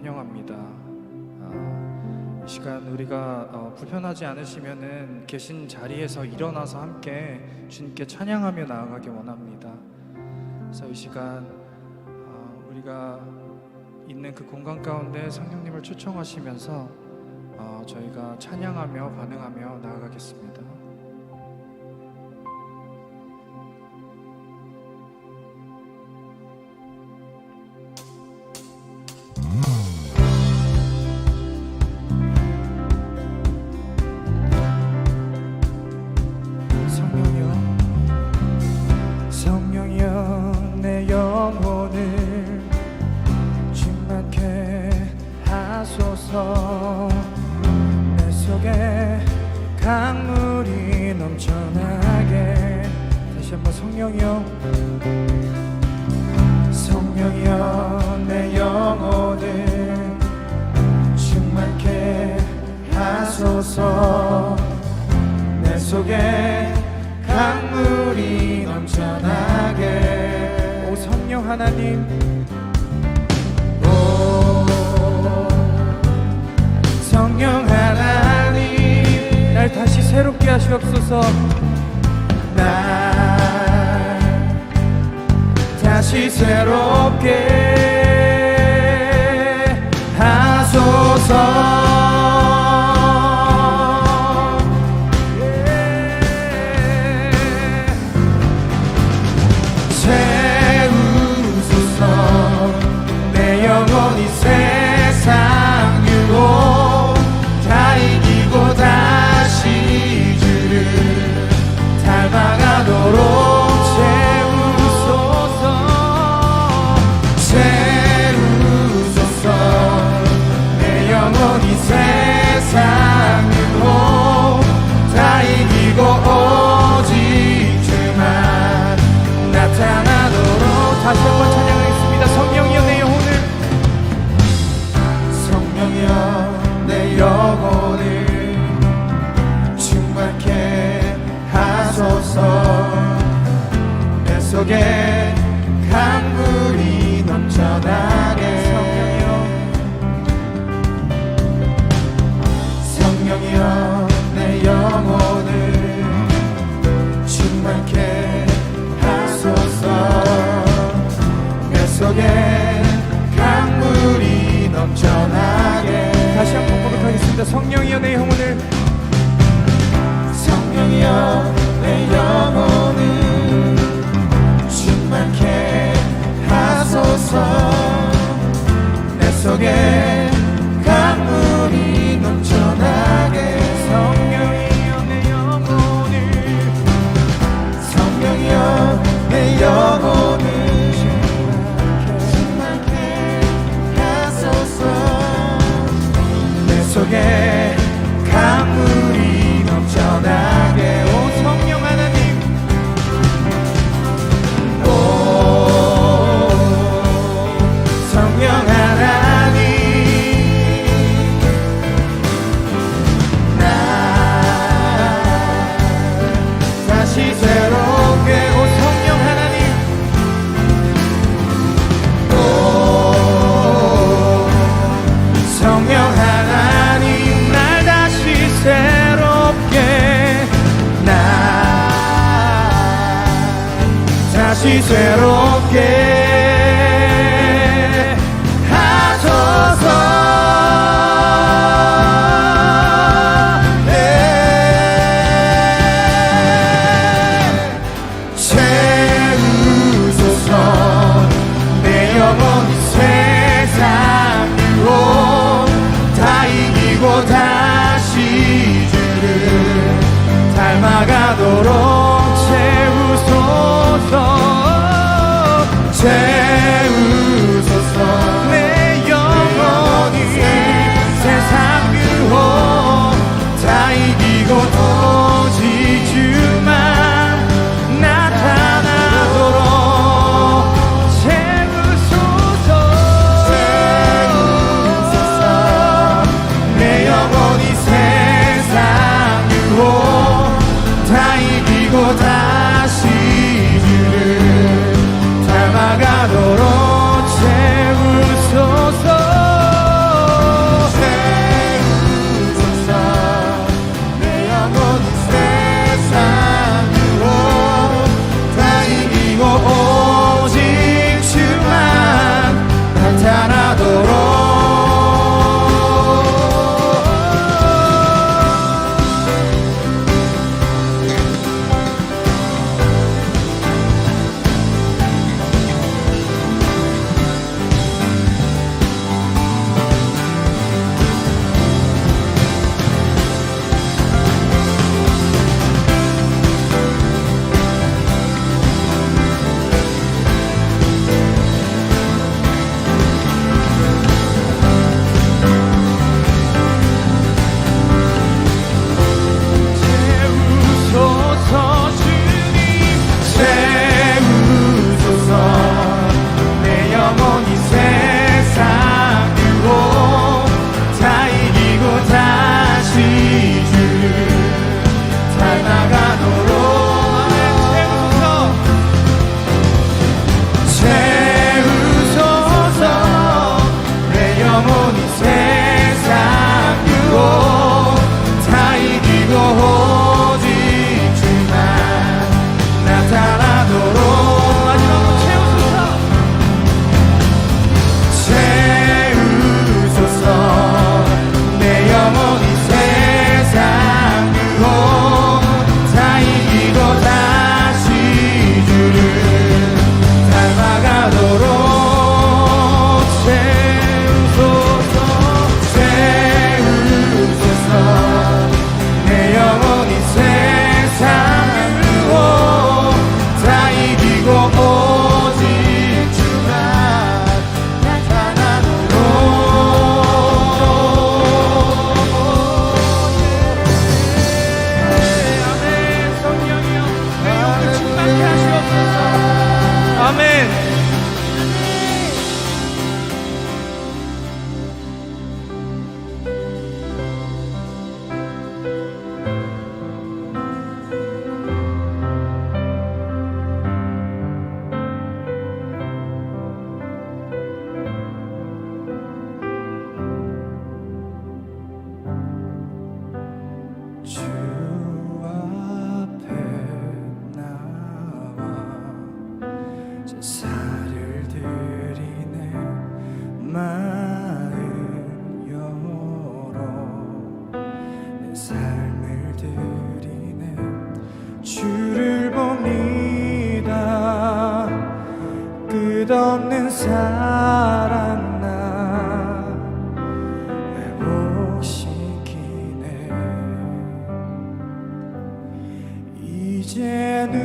환영합니다. 이 시간 우리가 불편하지 않으시면은 계신 자리에서 일어나서 함께 주님께 찬양하며 나아가기 원합니다. 그래서 이 시간 우리가 있는 그 공간 가운데 성령님을 초청하시면서 저희가 찬양하며 반응하며 나아가겠습니다. 성령이여 내 영혼을 충만케 하소서. 내 속에 강물이 넘쳐나게. 다시 한번 성령이여, 성령이여 내 영혼을 충만케 하소서. 내 속에 강물이 넘쳐나게. 오 성령 하나님, 오 성령 하나님, 날 다시 새롭게 하시옵소서. 날 다시 새롭게 하소서. 영원히 세상 유혹 다 이기고 다시 주를 닮아가도록 채우소서. 내 영혼이 세상 유혹 다 이기고 오직 주만 나타나도록. 다시 한번 찬양하겠습니다. 성령이여 내 영혼을, 내 영혼을 충만케 하소서. 내 속에 강물이 넘쳐나게. 성령이여 내 영혼을 충만케 하소서. 내 속에 강물이 넘쳐나게. 다시 한번 고백하겠습니다. 성령이여 내 영혼을, 성령이여 내 영혼을 충만케 하소서. 내 속에 강물이 넘쳐나게. 성령이여 내 영혼을, 성령이여 내 영혼을 속에 강물이 넘쳐나게. 오 성령 하나님, 오 성령 하나님, 나 다시 새롭게. 오 성령 하나님, 오 성령 하나님, 새롭게 날 다시 새롭게 하소서. 채우소서. 내 영혼이 세상 유혹 다 이기고 다시 닮아가도록 채우소서. 내 영혼이 세상 유혹 다 이기고 오직 주만 나타나도록 채우소서. 내 영혼이 세상 유혹 다 이기고 다시 주를 닮아가도록 살을 드리네 마음 열어 내 삶을 드리네 주를 봅니다 끝없는 사랑 나 회복시키네 이제는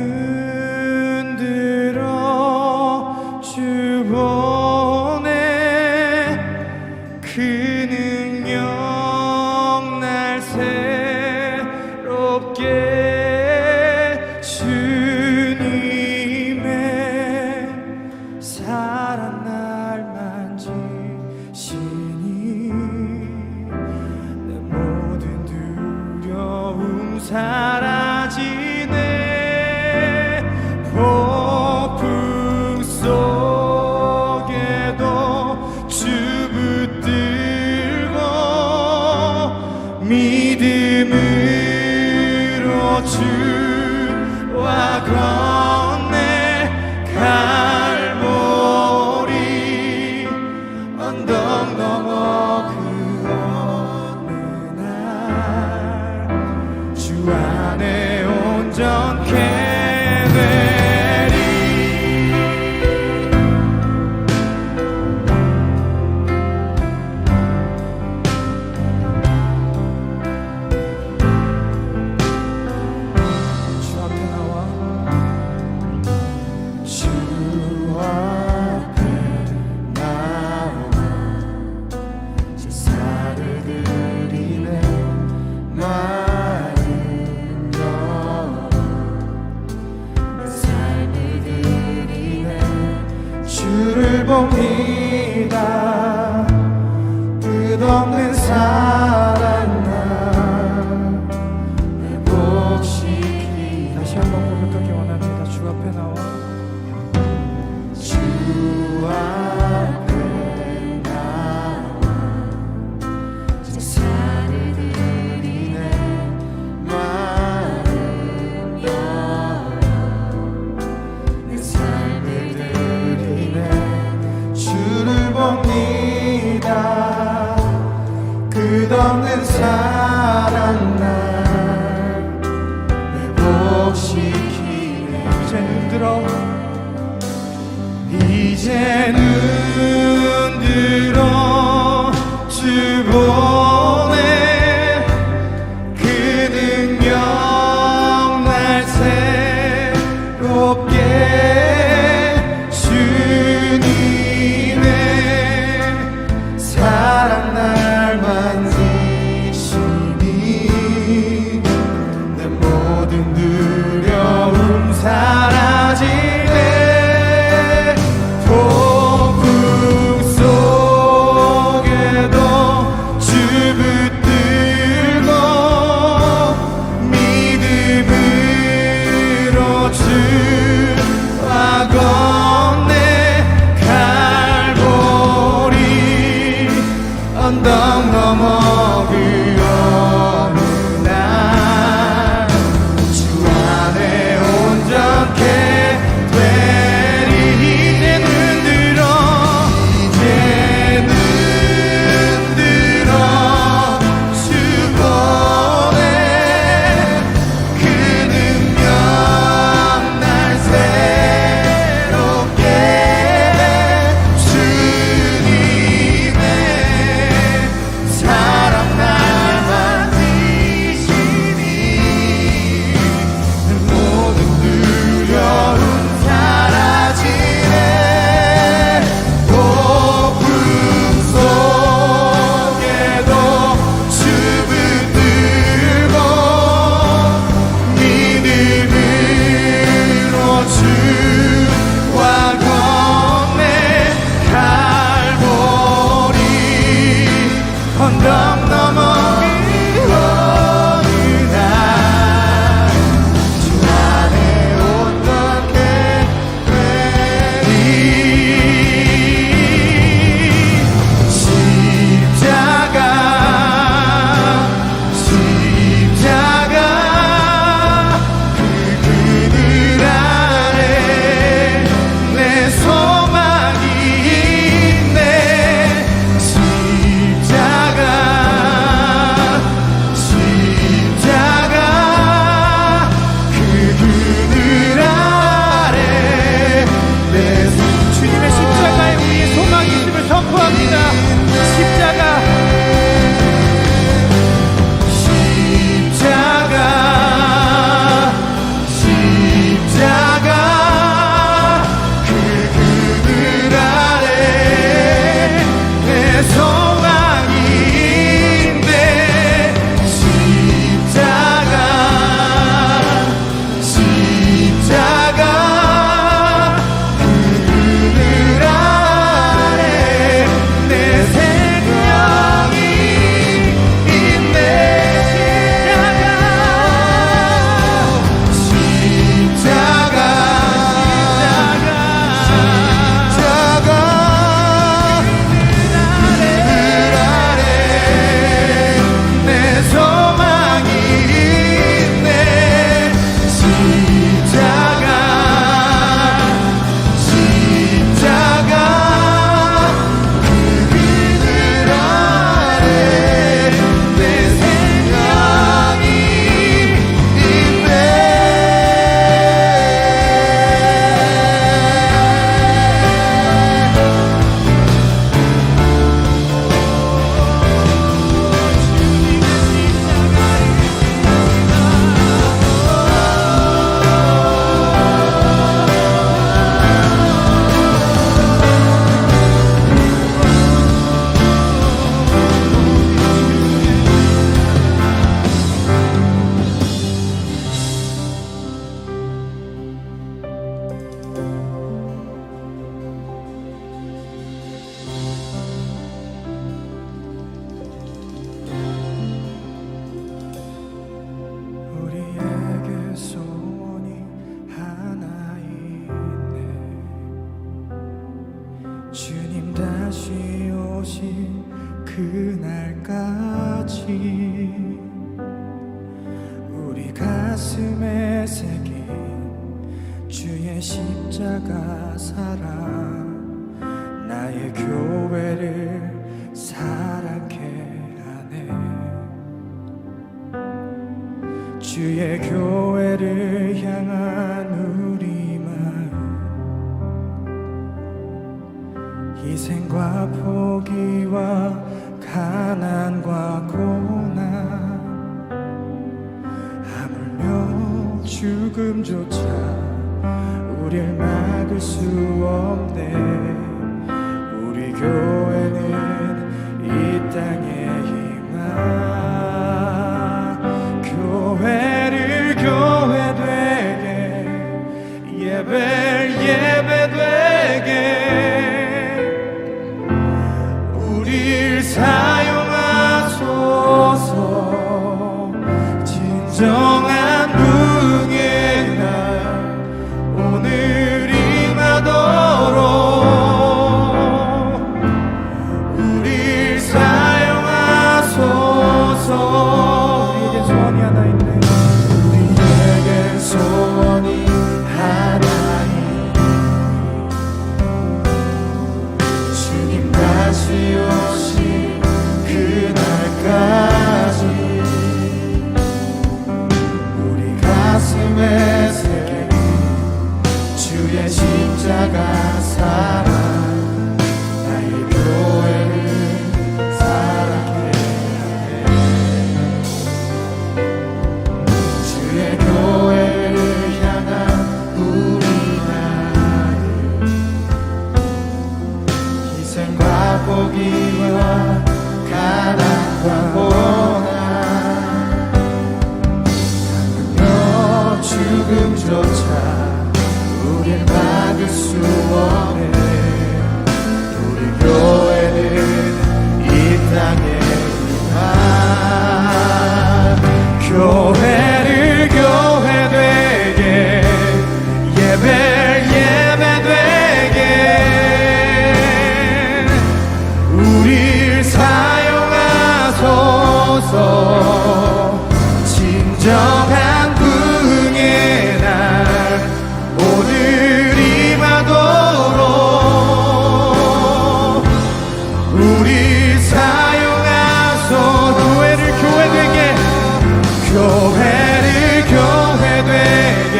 들어 주 보내 그 능력 날 새롭게 주님의 사랑 날 만지시니 내 모든 두려움 사라지네 폭풍 속에도 주 붙들고 믿음으로 주와 건네 갈보리 언덕 넘어 그 어느 날 주 안에 온전케 되리 주 앞에 나와 주 앞에 나와 제사를 드리네 마음 열어 내 삶을 드리네 주를 봅니다 끝없는 사랑 나 회복시키 다시 한번 고백하기 원합니다 주 앞에 나와 주 앞에 나와 제사를 드리네 마음 열어 내 삶을 드리네 주를 봅니다 끝없는 사랑 날 회복시키네 이제는 들어 이제는 들어 주 보내 그 능력 날 새롭게 주님의 사랑 날 만지시니 내 모든 두려움 사라지네 폭풍 속에도 주 주님 다시 오실 그날까지 우리 가슴에 새긴 주의 십자가 사랑 나의 교회를 사랑케 하네. 주의 교회를 향한 우리 마음 희생과 포기와 가난과 고난 하물며 죽음조차 우릴 막을 수 없네. 우리 교회는 이 땅의 희망 교회를 교회되게 예배되게 우릴 사용하소서. 진정한 부흥의 날 오늘 임하도록 우릴 사용하소서. 우리에게 소원이 하나 있네. 우리에게 소원이 하나 있네. 주님 다시 오신 그날까지 우리 가슴에 새긴 주의 십자가 사랑 나의 교회를 사랑해. 주의 교회를 향한 우리 나를 희생과 포기와 가난과 고난 하물며 죽음조차 우릴 막을 수 없네. 우리 교회는 이 땅의 희망 교회를 교회되게 예배되게 우릴 사용하소서. 진정한 부흥의 날 오늘 임하도록 우리 사용하소. 교회를 교회되게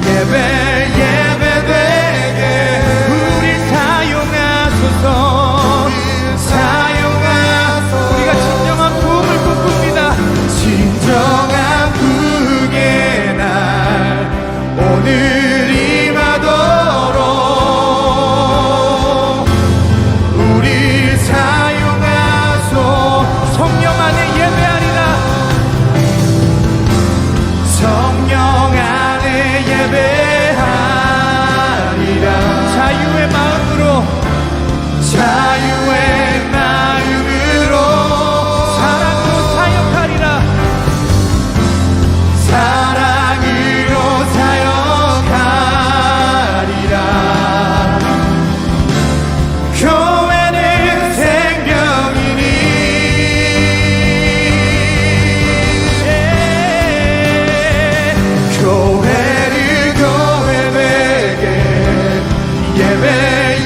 예배되게 우리 사용하소서. 우리가 진정한 부흥을 꿈꿉니다. 진정한 부흥의 날 오늘 임하도록 우리 사용하소. 성령 안에 예배하리라. 성령 안에 예배하리라. 자유의 마음으로 사랑으로 사역하리라. 사랑으로 사역하리라. 교회는 생명이니 교회를 교회되게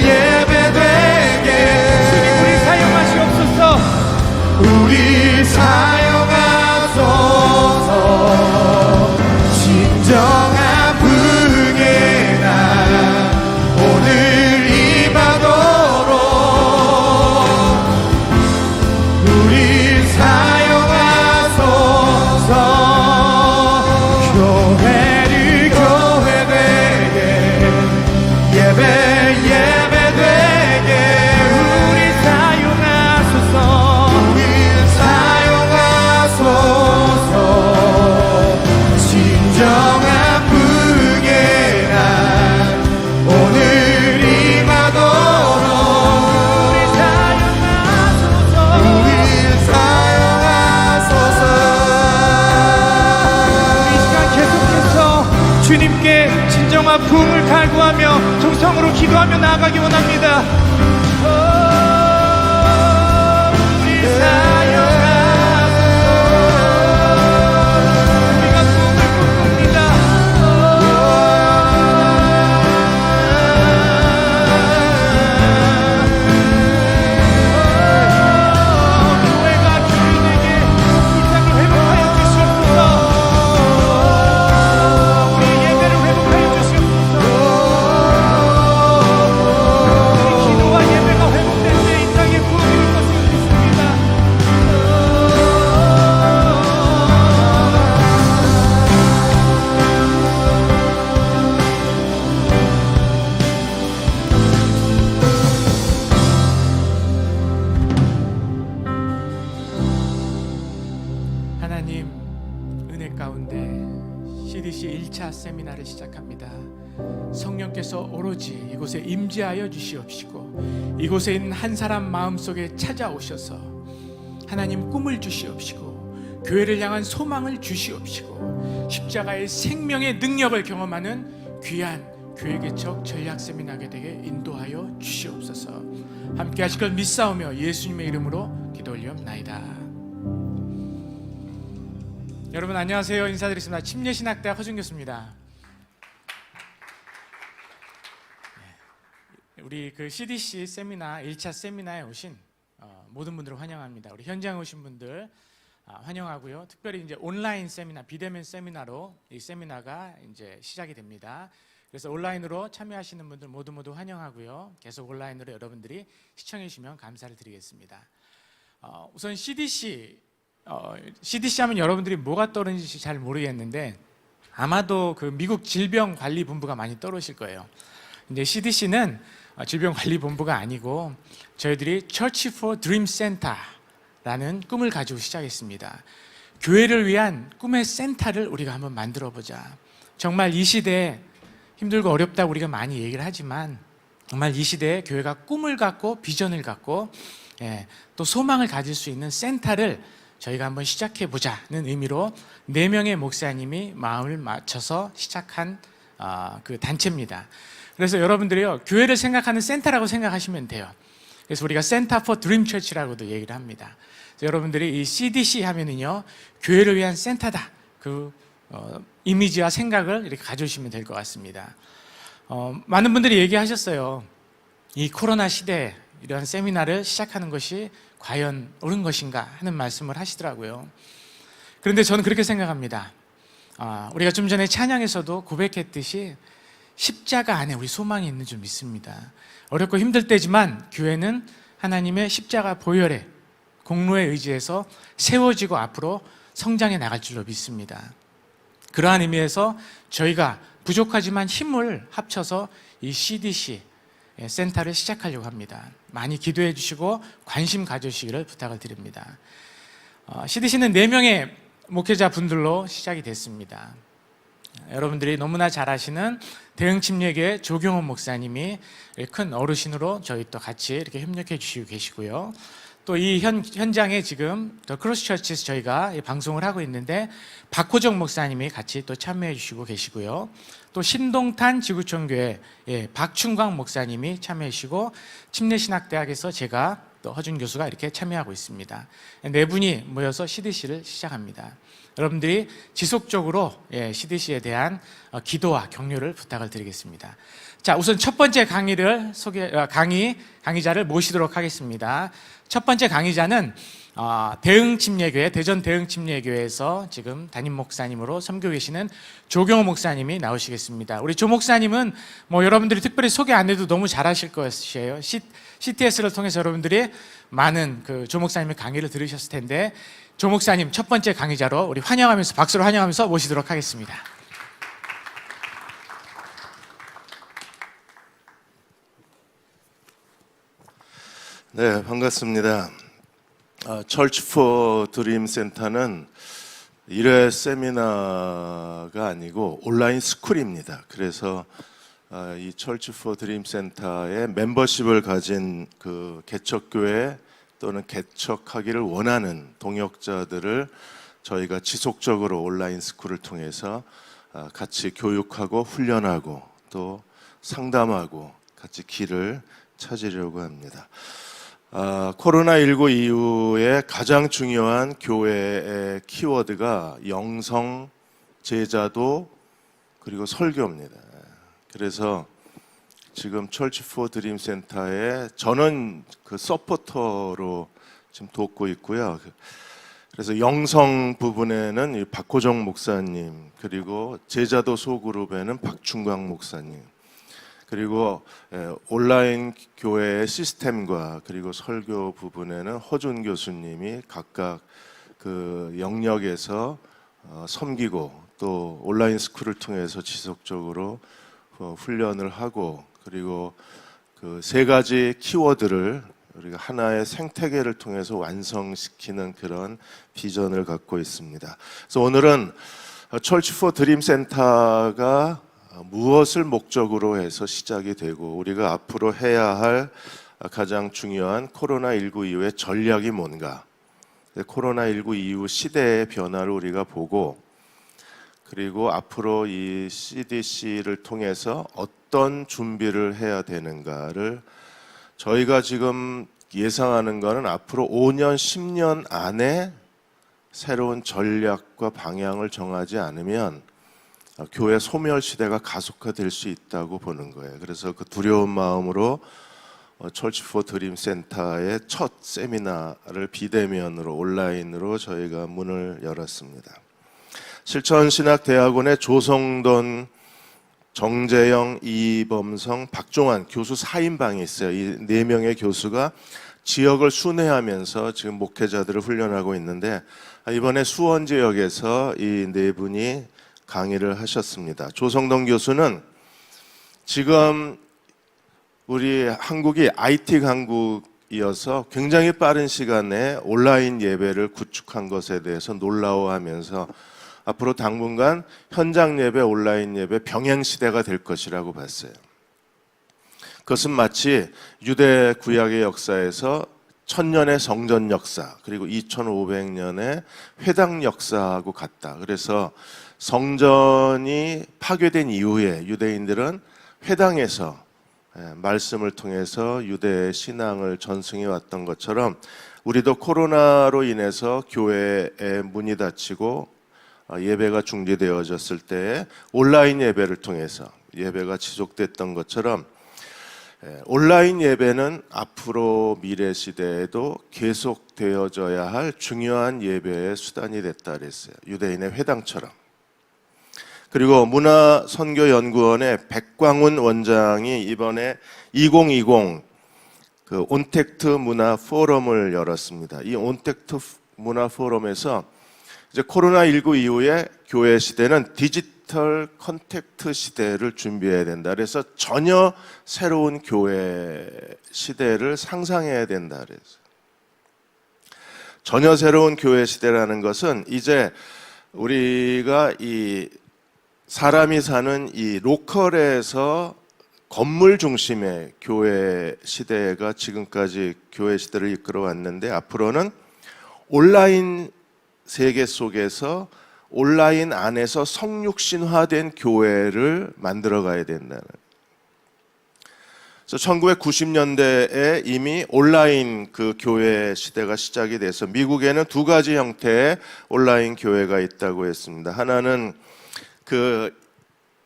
예배되게 주님 우리 사용하시옵소서. 우리 사용하소서. 진정한 부흥의 날 오늘 임하도록 우리 사용하소서. 교회를 교회되게 예배되게 우리 사용하소서. 진정한 부흥의 날 오늘 임하도록 우리 사용하소서. 이 시간 계속해서 주님께 진정한 부흥을 갈구하며 정성으로 기도하며 나아가기 원합니다. 세미나를 시작합니다. 성령께서 오로지 이곳에 임재하여 주시옵시고 이곳에 있는 한 사람 마음속에 찾아오셔서 하나님 꿈을 주시옵시고 교회를 향한 소망을 주시옵시고 십자가의 생명의 능력을 경험하는 귀한 교회개척 전략 세미나가 되게 인도하여 주시옵소서. 함께 하실 걸 믿사오며 예수님의 이름으로 기도 올리옵나이다. 여러분 안녕하세요. 인사드리겠습니다. 침례신학대학 허준 교수입니다. 우리 그 CDC 세미나 1차 세미나에 오신 모든 분들을 환영합니다. 우리 현장에 오신 분들 환영하고요. 특별히 이제 온라인 세미나, 비대면 세미나로 이 세미나가 이제 시작이 됩니다. 그래서 온라인으로 참여하시는 분들 모두 환영하고요. 계속 온라인으로 여러분들이 시청해 주시면 감사를 드리겠습니다. 우선 CDC 하면 여러분들이 뭐가 떠오르는지 잘 모르겠는데 아마도 그 미국 질병관리본부가 많이 떠오르실 거예요. 이제 CDC는 질병관리본부가 아니고 저희들이 Church for Dream Center라는 꿈을 가지고 시작했습니다. 교회를 위한 꿈의 센터를 우리가 한번 만들어 보자. 정말 이 시대에 힘들고 어렵다고 우리가 많이 얘기를 하지만 정말 이 시대에 교회가 꿈을 갖고 비전을 갖고 또 소망을 가질 수 있는 센터를 저희가 한번 시작해 보자는 의미로 4명의 목사님이 마음을 맞춰서 시작한 그 단체입니다. 그래서 여러분들이요, 교회를 생각하는 센터라고 생각하시면 돼요. 그래서 우리가 센터 포 드림 처치라고도 얘기를 합니다. 여러분들이 이 CDC 하면은요, 교회를 위한 센터다. 그 이미지와 생각을 이렇게 가져오시면 될 것 같습니다. 많은 분들이 얘기하셨어요. 이 코로나 시대에 이러한 세미나를 시작하는 것이 과연 옳은 것인가 하는 말씀을 하시더라고요. 그런데 저는 그렇게 생각합니다. 우리가 좀 전에 찬양에서도 고백했듯이 십자가 안에 우리 소망이 있는 줄 믿습니다. 어렵고 힘들 때지만 교회는 하나님의 십자가 보혈에 공로에 의지해서 세워지고 앞으로 성장해 나갈 줄로 믿습니다. 그러한 의미에서 저희가 부족하지만 힘을 합쳐서 이 CDC 센터를 시작하려고 합니다. 많이 기도해 주시고 관심 가져주시기를 부탁을 드립니다. CDC는 4명의 목회자분들로 시작이 됐습니다. 여러분들이 너무나 잘 아시는 대흥침례교회 조경원 목사님이 큰 어르신으로 저희 또 같이 이렇게 협력해 주시고 계시고요. 또 이 현장에 지금 더 크로스처치에서 저희가 방송을 하고 있는데 박호정 목사님이 같이 또 참여해 주시고 계시고요. 또 신동탄 지구촌교회 박춘광 목사님이 참여해 주시고 침례신학대학에서 제가 또 허준 교수가 이렇게 참여하고 있습니다. 4분이 모여서 CDC를 시작합니다. 여러분들이 지속적으로 CDC에 대한 기도와 격려를 부탁을 드리겠습니다. 자, 우선 첫 번째 강의자를 모시도록 하겠습니다. 첫 번째 강의자는 대흥침례교회, 대전 대흥침례교회에서 지금 담임 목사님으로 섬기고 계시는 조경호 목사님이 나오시겠습니다. 우리 조 목사님은 여러분들이 특별히 소개 안 해도 너무 잘하실 것이에요. CTS를 통해서 여러분들이 많은 그 조 목사님의 강의를 들으셨을 텐데 조 목사님 첫 번째 강의자로 우리 환영하면서 박수로 환영하면서 모시도록 하겠습니다. 네, 반갑습니다. Church for Dream 센터는 1회 세미나가 아니고 온라인 스쿨입니다. 그래서 이 Church for Dream 센터의 멤버십을 가진 그 개척교회 또는 개척하기를 원하는 동역자들을 저희가 지속적으로 온라인 스쿨을 통해서 같이 교육하고 훈련하고 또 상담하고 같이 길을 찾으려고 합니다. 코로나19 이후에 가장 중요한 교회의 키워드가 영성, 제자도 그리고 설교입니다. 그래서 지금 Church for Dream 센터에 저는 그 서포터로 지금 돕고 있고요. 그래서 영성 부분에는 이 박호정 목사님, 그리고 제자도 소그룹에는 박춘광 목사님, 그리고 온라인 교회의 시스템과 그리고 설교 부분에는 허준 교수님이 각각 그 영역에서 섬기고 또 온라인 스쿨을 통해서 지속적으로 훈련을 하고 그리고 그 3가지 키워드를 우리가 하나의 생태계를 통해서 완성시키는 그런 비전을 갖고 있습니다. 그래서 오늘은 철치 포 드림 센터가 무엇을 목적으로 해서 시작이 되고 우리가 앞으로 해야 할 가장 중요한 코로나19 이후의 전략이 뭔가, 코로나19 이후 시대의 변화를 우리가 보고, 그리고 앞으로 이 CDC를 통해서 어떤 준비를 해야 되는가를 저희가 지금 예상하는 것은 앞으로 5년, 10년 안에 새로운 전략과 방향을 정하지 않으면 교회 소멸 시대가 가속화될 수 있다고 보는 거예요. 그래서 그 두려운 마음으로 철치 포 드림 센터의 첫 세미나를 비대면으로 온라인으로 저희가 문을 열었습니다. 실천신학대학원의 조성돈, 정재영, 이범성, 박종환 교수 4인방이 있어요. 이 4명의 교수가 지역을 순회하면서 지금 목회자들을 훈련하고 있는데 이번에 수원 지역에서 이 4분이 강의를 하셨습니다. 조성돈 교수는 지금 우리 한국이 IT 강국이어서 굉장히 빠른 시간에 온라인 예배를 구축한 것에 대해서 놀라워하면서 앞으로 당분간 현장 예배, 온라인 예배 병행 시대가 될 것이라고 봤어요. 그것은 마치 유대 구약의 역사에서 1000년의 성전 역사 그리고 2500년의 회당 역사하고 같다. 그래서 성전이 파괴된 이후에 유대인들은 회당에서 말씀을 통해서 유대의 신앙을 전승해 왔던 것처럼 우리도 코로나로 인해서 교회의 문이 닫히고 예배가 중지되어졌을 때 온라인 예배를 통해서 예배가 지속됐던 것처럼 온라인 예배는 앞으로 미래 시대에도 계속되어져야 할 중요한 예배의 수단이 됐다 그랬어요. 유대인의 회당처럼. 그리고 문화선교연구원의 백광훈 원장이 이번에 2020 그 온택트 문화 포럼을 열었습니다. 이 온택트 문화 포럼에서 이제 코로나19 이후에 교회 시대는 디지털 컨택트 시대를 준비해야 된다. 그래서 전혀 새로운 교회 시대를 상상해야 된다. 그래서 전혀 새로운 교회 시대라는 것은 이제 우리가 이 사람이 사는 이 로컬에서 건물 중심의 교회 시대가 지금까지 교회 시대를 이끌어 왔는데 앞으로는 온라인 세계 속에서 온라인 안에서 성육신화된 교회를 만들어 가야 된다는. 그래서 1990년대에 이미 온라인 그 교회 시대가 시작이 돼서 미국에는 2가지 형태의 온라인 교회가 있다고 했습니다. 하나는 그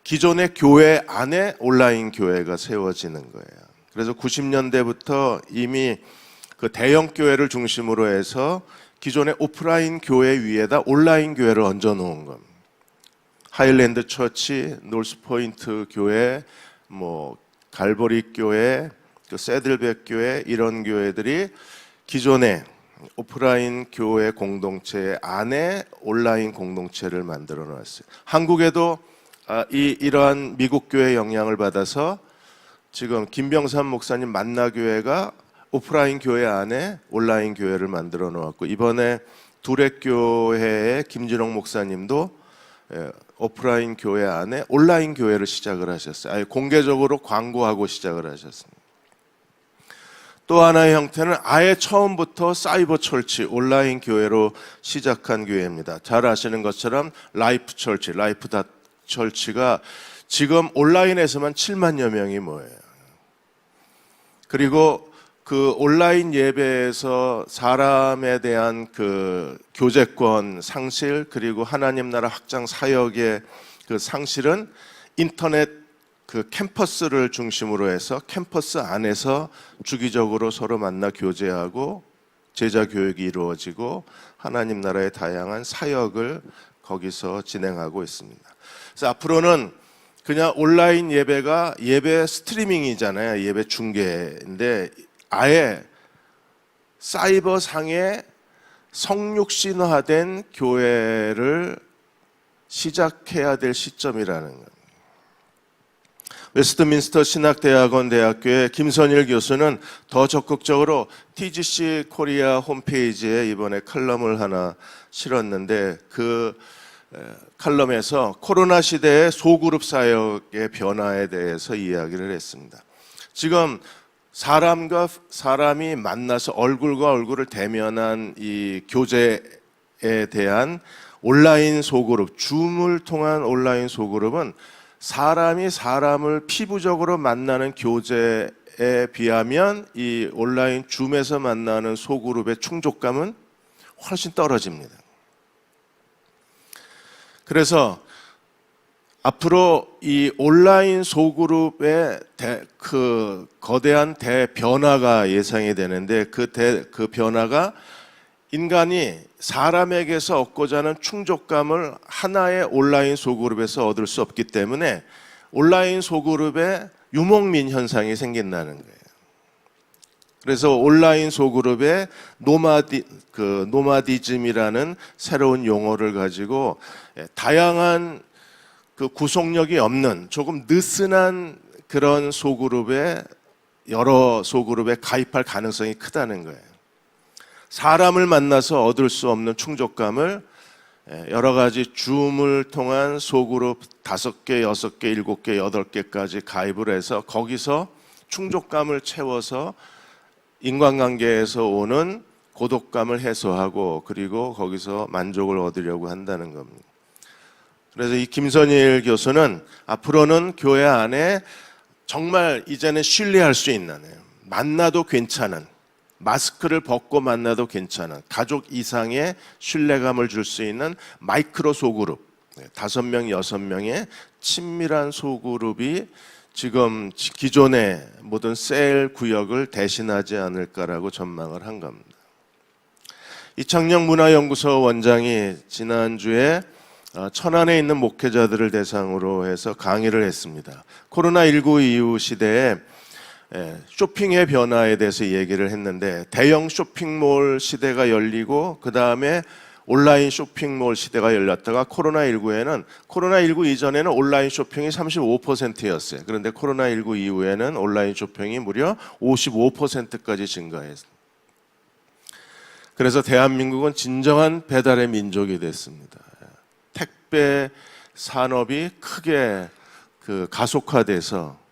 기존의 교회 안에 온라인 교회가 세워지는 거예요. 그래서 90년대부터 이미 그 대형 교회를 중심으로 해서 기존의 오프라인 교회 위에다 온라인 교회를 얹어 놓은 겁니다. 하일랜드 처치, 노스포인트 교회, 뭐 갈보리 교회, 그 새들백 교회 이런 교회들이 기존의 오프라인 교회 공동체 안에 온라인 공동체를 만들어 놨어요. 한국에도 이러한 미국 교회 영향을 받아서 지금 김병삼 목사님 만나교회가 오프라인 교회 안에 온라인 교회를 만들어 놓았고 이번에 두레교회의 김진홍 목사님도 오프라인 교회 안에 온라인 교회를 시작을 하셨어요. 아예 공개적으로 광고하고 시작을 하셨습니다. 또 하나의 형태는 아예 처음부터 사이버 철치, 온라인 교회로 시작한 교회입니다. 잘 아시는 것처럼 라이프 철치, 라이프 닷 철치가 지금 온라인에서만 7만여 명이 모여요. 그리고 그 온라인 예배에서 사람에 대한 그 교제권 상실 그리고 하나님 나라 확장 사역의 그 상실은 인터넷 그 캠퍼스를 중심으로 해서 캠퍼스 안에서 주기적으로 서로 만나 교제하고 제자 교육이 이루어지고 하나님 나라의 다양한 사역을 거기서 진행하고 있습니다. 그래서 앞으로는 그냥 온라인 예배가 예배 스트리밍이잖아요. 예배 중계인데 아예 사이버 상의 성육신화된 교회를 시작해야 될 시점이라는 겁니다. 웨스트민스터 신학대학원 대학교의 김선일 교수는 더 적극적으로 TGC 코리아 홈페이지에 이번에 칼럼을 하나 실었는데 그 칼럼에서 코로나 시대의 소그룹 사역의 변화에 대해서 이야기를 했습니다. 지금 사람과 사람이 만나서 얼굴과 얼굴을 대면한 이 교제에 대한 온라인 소그룹, 줌을 통한 온라인 소그룹은 사람이 사람을 피부적으로 만나는 교제에 비하면 이 온라인 줌에서 만나는 소그룹의 충족감은 훨씬 떨어집니다. 그래서 앞으로 이 온라인 소그룹의 그 거대한 대변화가 예상이 되는데 그 변화가 인간이 사람에게서 얻고자 하는 충족감을 하나의 온라인 소그룹에서 얻을 수 없기 때문에 온라인 소그룹에 유목민 현상이 생긴다는 거예요. 그래서 온라인 소그룹에 노마디즘이라는 새로운 용어를 가지고 다양한 그 구속력이 없는 조금 느슨한 그런 소그룹에 여러 소그룹에 가입할 가능성이 크다는 거예요. 사람을 만나서 얻을 수 없는 충족감을 여러 가지 줌을 통한 소그룹 5개, 6개, 7개, 8개까지 가입을 해서 거기서 충족감을 채워서 인간관계에서 오는 고독감을 해소하고 그리고 거기서 만족을 얻으려고 한다는 겁니다. 그래서 이 김선일 교수는 앞으로는 교회 안에 정말 이제는 신뢰할 수 있는, 만나도 괜찮은, 마스크를 벗고 만나도 괜찮은 가족 이상의 신뢰감을 줄 수 있는 마이크로 소그룹, 5명, 6명의 친밀한 소그룹이 지금 기존의 모든 셀 구역을 대신하지 않을까라고 전망을 한 겁니다. 이창영 문화연구소 원장이 지난주에 천안에 있는 목회자들을 대상으로 해서 강의를 했습니다. 코로나19 이후 시대에 쇼핑의 변화에 대해서 얘기를 했는데 대형 쇼핑몰 시대가 열리고 그 다음에 온라인 쇼핑몰 시대가 열렸다가 코로나19 이전에는 온라인 쇼핑이 35%였어요. 그런데 코로나19 이후에는 온라인 쇼핑이 무려 55%까지 증가했습니다. 그래서 대한민국은 진정한 배달의 민족이 됐습니다. 택배 산업이 크게 가속화돼서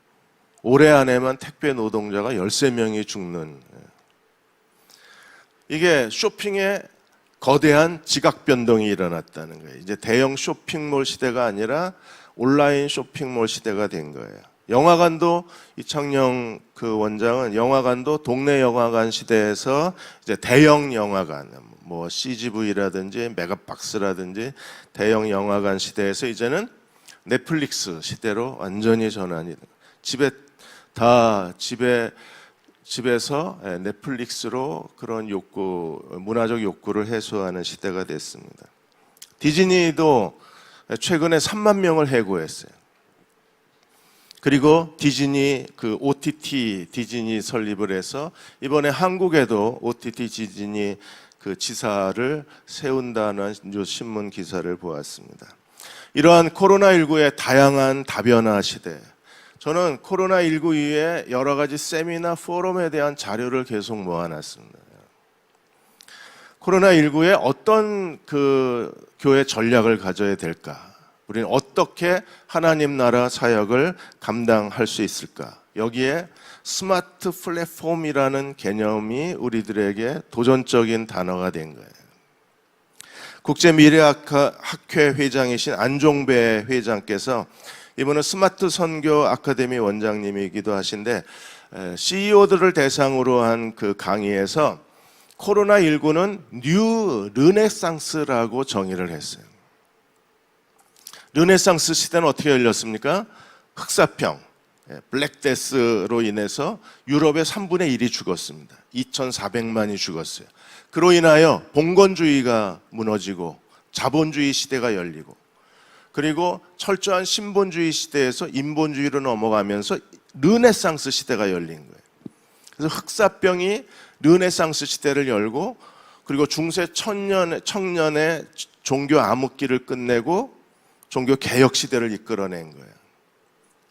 올해 안에만 택배 노동자가 13명이 죽는, 이게 쇼핑에 거대한 지각 변동이 일어났다는 거예요. 이제 대형 쇼핑몰 시대가 아니라 온라인 쇼핑몰 시대가 된 거예요. 영화관도 이창영 그 원장은 영화관도 동네 영화관 시대에서 이제 대형 영화관, 뭐 CGV라든지 메가박스라든지 대형 영화관 시대에서 이제는 넷플릭스 시대로 완전히 전환이 집에서 넷플릭스로 그런 문화적 욕구를 해소하는 시대가 됐습니다. 디즈니도 최근에 3만 명을 해고했어요. 그리고 디즈니 OTT 디즈니 설립을 해서 이번에 한국에도 OTT 디즈니 지사를 세운다는 신문 기사를 보았습니다. 이러한 코로나19의 다양한 다변화 시대, 저는 코로나19 이후에 여러 가지 세미나 포럼에 대한 자료를 계속 모아놨습니다. 코로나19에 어떤 교회 전략을 가져야 될까? 우리는 어떻게 하나님 나라 사역을 감당할 수 있을까? 여기에 스마트 플랫폼이라는 개념이 우리들에게 도전적인 단어가 된 거예요. 국제미래학회 회장이신 안종배 회장께서 이분은 스마트 선교 아카데미 원장님이기도 하신데 CEO들을 대상으로 한 그 강의에서 코로나19는 뉴 르네상스라고 정의를 했어요. 르네상스 시대는 어떻게 열렸습니까? 흑사병, 블랙데스로 인해서 유럽의 3분의 1이 죽었습니다. 2,400만이 죽었어요. 그로 인하여 봉건주의가 무너지고 자본주의 시대가 열리고 그리고 철저한 신본주의 시대에서 인본주의로 넘어가면서 르네상스 시대가 열린 거예요. 그래서 흑사병이 르네상스 시대를 열고 그리고 중세 청년의 종교 암흑기를 끝내고 종교 개혁 시대를 이끌어낸 거예요.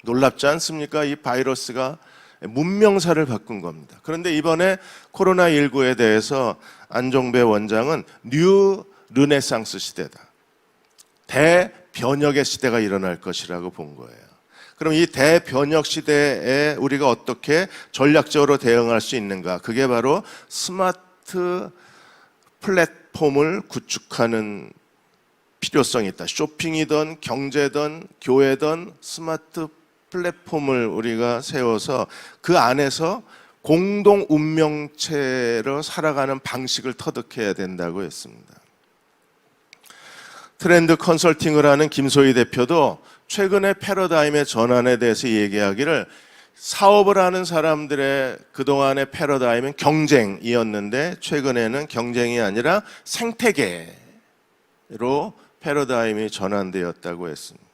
놀랍지 않습니까? 이 바이러스가 문명사를 바꾼 겁니다. 그런데 이번에 코로나19에 대해서 안종배 원장은 뉴 르네상스 시대다. 대변혁의 시대가 일어날 것이라고 본 거예요. 그럼 이 대변혁 시대에 우리가 어떻게 전략적으로 대응할 수 있는가? 그게 바로 스마트 플랫폼을 구축하는 필요성이 있다. 쇼핑이든 경제든 교회든 스마트 플랫폼을 우리가 세워서 그 안에서 공동 운명체로 살아가는 방식을 터득해야 된다고 했습니다. 트렌드 컨설팅을 하는 김소희 대표도 최근에 패러다임의 전환에 대해서 얘기하기를, 사업을 하는 사람들의 그동안의 패러다임은 경쟁이었는데 최근에는 경쟁이 아니라 생태계로 패러다임이 전환되었다고 했습니다.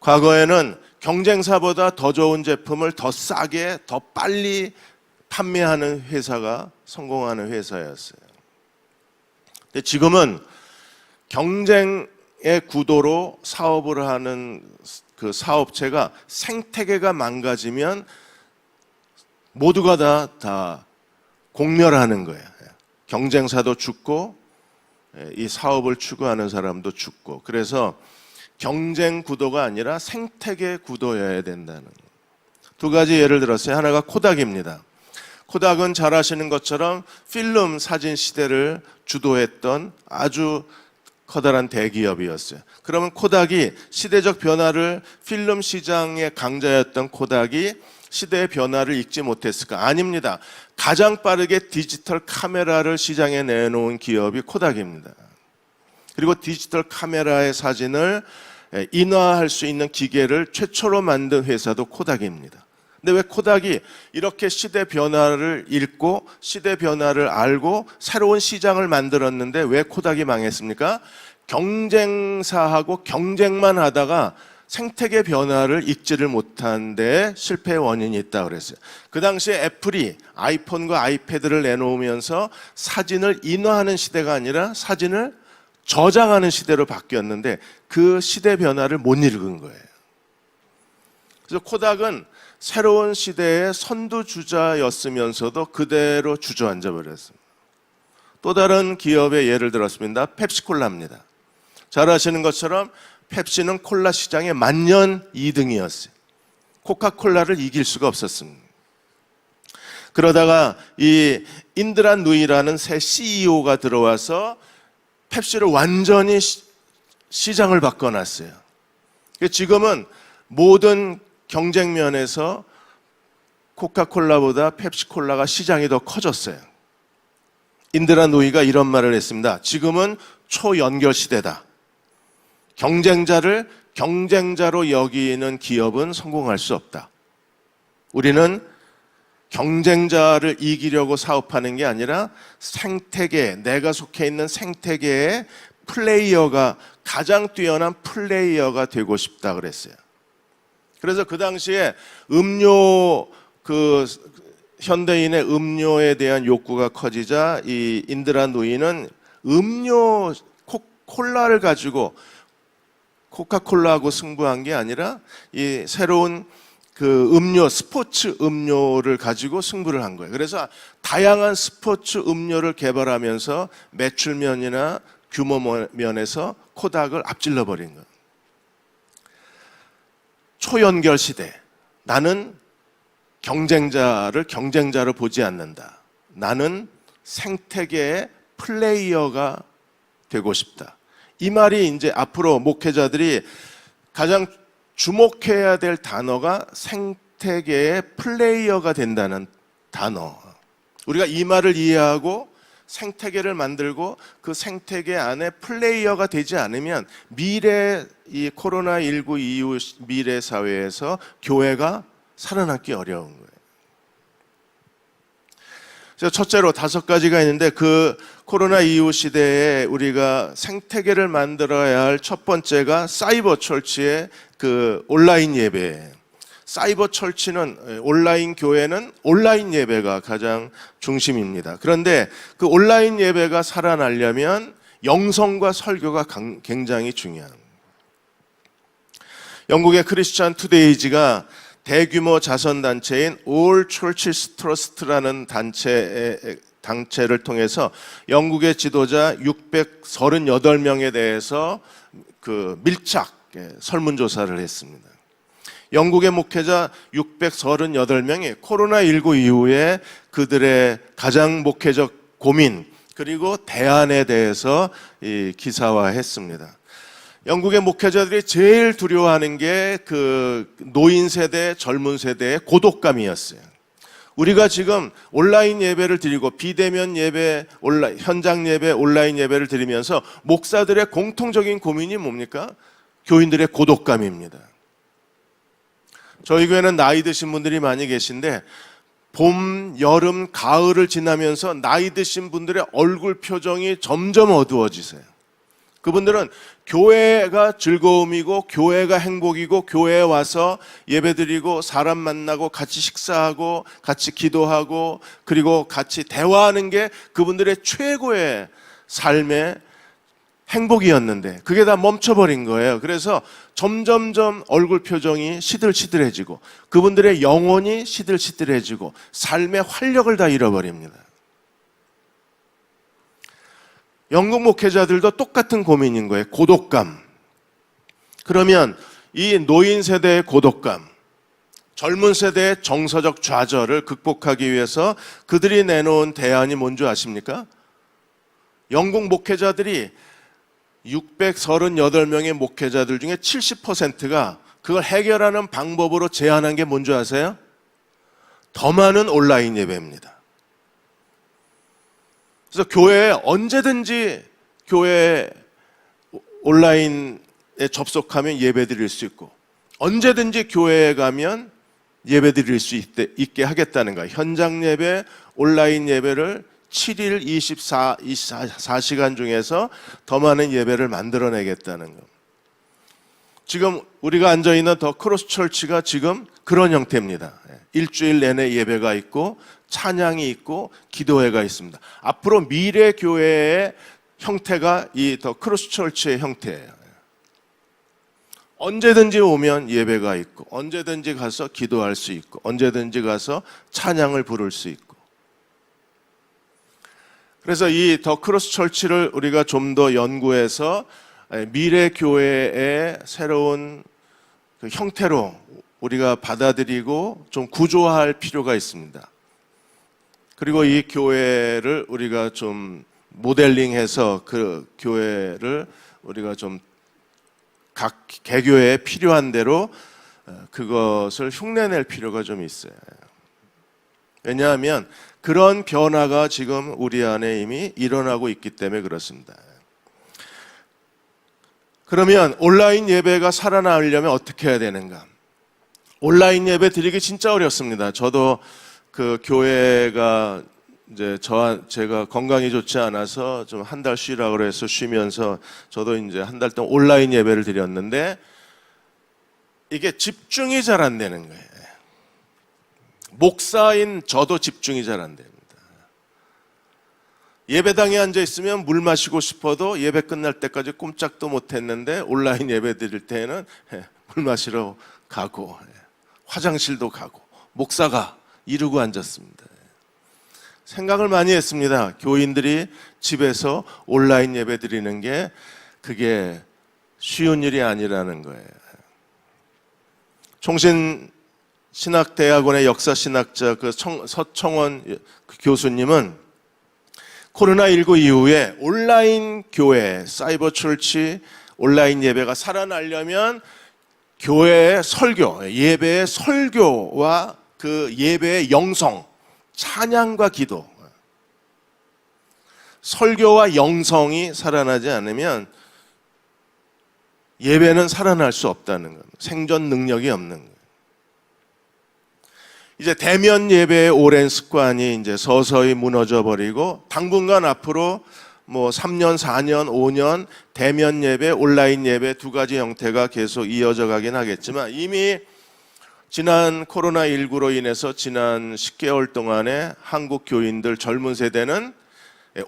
과거에는 경쟁사보다 더 좋은 제품을 더 싸게 더 빨리 판매하는 회사가 성공하는 회사였어요. 근데 지금은 경쟁의 구도로 사업을 하는 그 사업체가 생태계가 망가지면 모두가 다 공멸하는 거예요. 경쟁사도 죽고 이 사업을 추구하는 사람도 죽고. 그래서 경쟁 구도가 아니라 생태계 구도여야 된다는, 두 가지 예를 들었어요. 하나가 코닥입니다. 코닥은 잘 아시는 것처럼 필름 사진 시대를 주도했던 아주 커다란 대기업이었어요. 그러면 코닥이 시대적 변화를, 필름 시장의 강자였던 코닥이 시대의 변화를 읽지 못했을까? 아닙니다. 가장 빠르게 디지털 카메라를 시장에 내놓은 기업이 코닥입니다. 그리고 디지털 카메라의 사진을 인화할 수 있는 기계를 최초로 만든 회사도 코닥입니다. 근데 왜 코닥이 이렇게 시대 변화를 읽고 시대 변화를 알고 새로운 시장을 만들었는데 왜 코닥이 망했습니까? 경쟁사하고 경쟁만 하다가 생태계 변화를 읽지를 못한 데 실패의 원인이 있다고 그랬어요. 그 당시에 애플이 아이폰과 아이패드를 내놓으면서 사진을 인화하는 시대가 아니라 사진을 저장하는 시대로 바뀌었는데 그 시대 변화를 못 읽은 거예요. 그래서 코닥은 새로운 시대의 선두주자였으면서도 그대로 주저앉아 버렸습니다. 또 다른 기업의 예를 들었습니다. 펩시콜라입니다. 잘 아시는 것처럼 펩시는 콜라 시장의 만년 2등이었어요. 코카콜라를 이길 수가 없었습니다. 그러다가 이 인드라 누이라는 새 CEO가 들어와서 펩시를 완전히 시장을 바꿔놨어요. 지금은 모든 경쟁면에서 코카콜라보다 펩시콜라가 시장이 더 커졌어요. 인드라 누이가 이런 말을 했습니다. 지금은 초연결 시대다. 경쟁자를 경쟁자로 여기는 기업은 성공할 수 없다. 우리는 경쟁자를 이기려고 사업하는 게 아니라 생태계, 내가 속해 있는 생태계의 플레이어가, 가장 뛰어난 플레이어가 되고 싶다 그랬어요. 그래서 그 당시에 현대인의 음료에 대한 욕구가 커지자 이 인드라 누이는 음료 콜라를 가지고 코카콜라하고 승부한 게 아니라 이 새로운 그 음료, 스포츠 음료를 가지고 승부를 한 거예요. 그래서 다양한 스포츠 음료를 개발하면서 매출면이나 규모 면에서 코닥을 앞질러 버린 거예요. 초연결 시대. 나는 경쟁자를 경쟁자로 보지 않는다. 나는 생태계의 플레이어가 되고 싶다. 이 말이 이제 앞으로 목회자들이 가장 주목해야 될 단어가 생태계의 플레이어가 된다는 단어. 우리가 이 말을 이해하고 생태계를 만들고 그 생태계 안에 플레이어가 되지 않으면 미래, 이 코로나19 이후 미래 사회에서 교회가 살아남기 어려운 거예요. 그래서 첫째로 5가지가 있는데 그 코로나 이후 시대에 우리가 생태계를 만들어야 할 첫 번째가 사이버 철치의 그 온라인 예배. 사이버 철치는, 온라인 교회는 온라인 예배가 가장 중심입니다. 그런데 그 온라인 예배가 살아나려면 영성과 설교가 굉장히 중요합니다. 영국의 크리스천 투데이지가 대규모 자선단체인 All Churches Trust라는 단체를 통해서 영국의 지도자 638명에 대해서 그 밀착 설문조사를 했습니다. 영국의 목회자 638명이 코로나19 이후에 그들의 가장 목회적 고민 그리고 대안에 대해서 기사화했습니다. 영국의 목회자들이 제일 두려워하는 게 그 노인 세대, 젊은 세대의 고독감이었어요. 우리가 지금 온라인 예배를 드리고 비대면 예배, 현장 예배, 온라인 예배를 드리면서 목사들의 공통적인 고민이 뭡니까? 교인들의 고독감입니다. 저희 교회는 나이 드신 분들이 많이 계신데 봄, 여름, 가을을 지나면서 나이 드신 분들의 얼굴 표정이 점점 어두워지세요. 그분들은 교회가 즐거움이고 교회가 행복이고 교회에 와서 예배드리고 사람 만나고 같이 식사하고 같이 기도하고 그리고 같이 대화하는 게 그분들의 최고의 삶의 행복이었는데 그게 다 멈춰버린 거예요. 그래서 점점점 얼굴 표정이 시들시들해지고 그분들의 영혼이 시들시들해지고 삶의 활력을 다 잃어버립니다. 영국 목회자들도 똑같은 고민인 거예요. 고독감. 그러면 이 노인 세대의 고독감, 젊은 세대의 정서적 좌절을 극복하기 위해서 그들이 내놓은 대안이 뭔지 아십니까? 영국 목회자들이 638명의 목회자들 중에 70%가 그걸 해결하는 방법으로 제안한 게 뭔지 아세요? 더 많은 온라인 예배입니다. 그래서 교회에 언제든지 교회 온라인에 접속하면 예배 드릴 수 있고 언제든지 교회에 가면 예배 드릴 수 있게 하겠다는 거예요. 현장 예배, 온라인 예배를 7일 24시간 중에서 더 많은 예배를 만들어내겠다는 거. 지금 우리가 앉아있는 더 크로스 철치가 지금 그런 형태입니다. 일주일 내내 예배가 있고 찬양이 있고 기도회가 있습니다. 앞으로 미래 교회의 형태가 이 더 크로스 철치의 형태예요. 언제든지 오면 예배가 있고 언제든지 가서 기도할 수 있고 언제든지 가서 찬양을 부를 수 있고 그래서 이 더 크로스 철치를 우리가 좀 더 연구해서 미래 교회의 새로운 그 형태로 우리가 받아들이고 좀 구조화할 필요가 있습니다. 그리고 이 교회를 우리가 좀 모델링해서 그 교회를 우리가 좀 각 개교회에 필요한 대로 그것을 흉내낼 필요가 좀 있어요. 왜냐하면 그런 변화가 지금 우리 안에 이미 일어나고 있기 때문에 그렇습니다. 그러면 온라인 예배가 살아나려면 어떻게 해야 되는가? 온라인 예배 드리기 진짜 어렵습니다. 저도 그 교회가 이제 제가 건강이 좋지 않아서 좀 한 달 쉬라고 그래서 쉬면서 저도 이제 한 달 동안 온라인 예배를 드렸는데 이게 집중이 잘 안 되는 거예요. 목사인 저도 집중이 잘 안 됩니다. 예배당에 앉아 있으면 물 마시고 싶어도 예배 끝날 때까지 꼼짝도 못 했는데 온라인 예배 드릴 때는 물 마시러 가고 화장실도 가고 목사가 이러고 앉았습니다. 생각을 많이 했습니다. 교인들이 집에서 온라인 예배 드리는 게 그게 쉬운 일이 아니라는 거예요. 총신신학대학원의 역사신학자 그 서청원 교수님은 코로나19 이후에 온라인 교회, 사이버 철치, 온라인 예배가 살아나려면 교회의 설교, 예배의 설교와 그 예배의 영성, 찬양과 기도, 설교와 영성이 살아나지 않으면 예배는 살아날 수 없다는 겁니다. 생존 능력이 없는 거예요. 이제 대면 예배의 오랜 습관이 이제 서서히 무너져 버리고 당분간 앞으로 뭐 3년, 4년, 5년 대면 예배, 온라인 예배 두 가지 형태가 계속 이어져 가긴 하겠지만 이미 지난 코로나19로 인해서 지난 10개월 동안에 한국 교인들 젊은 세대는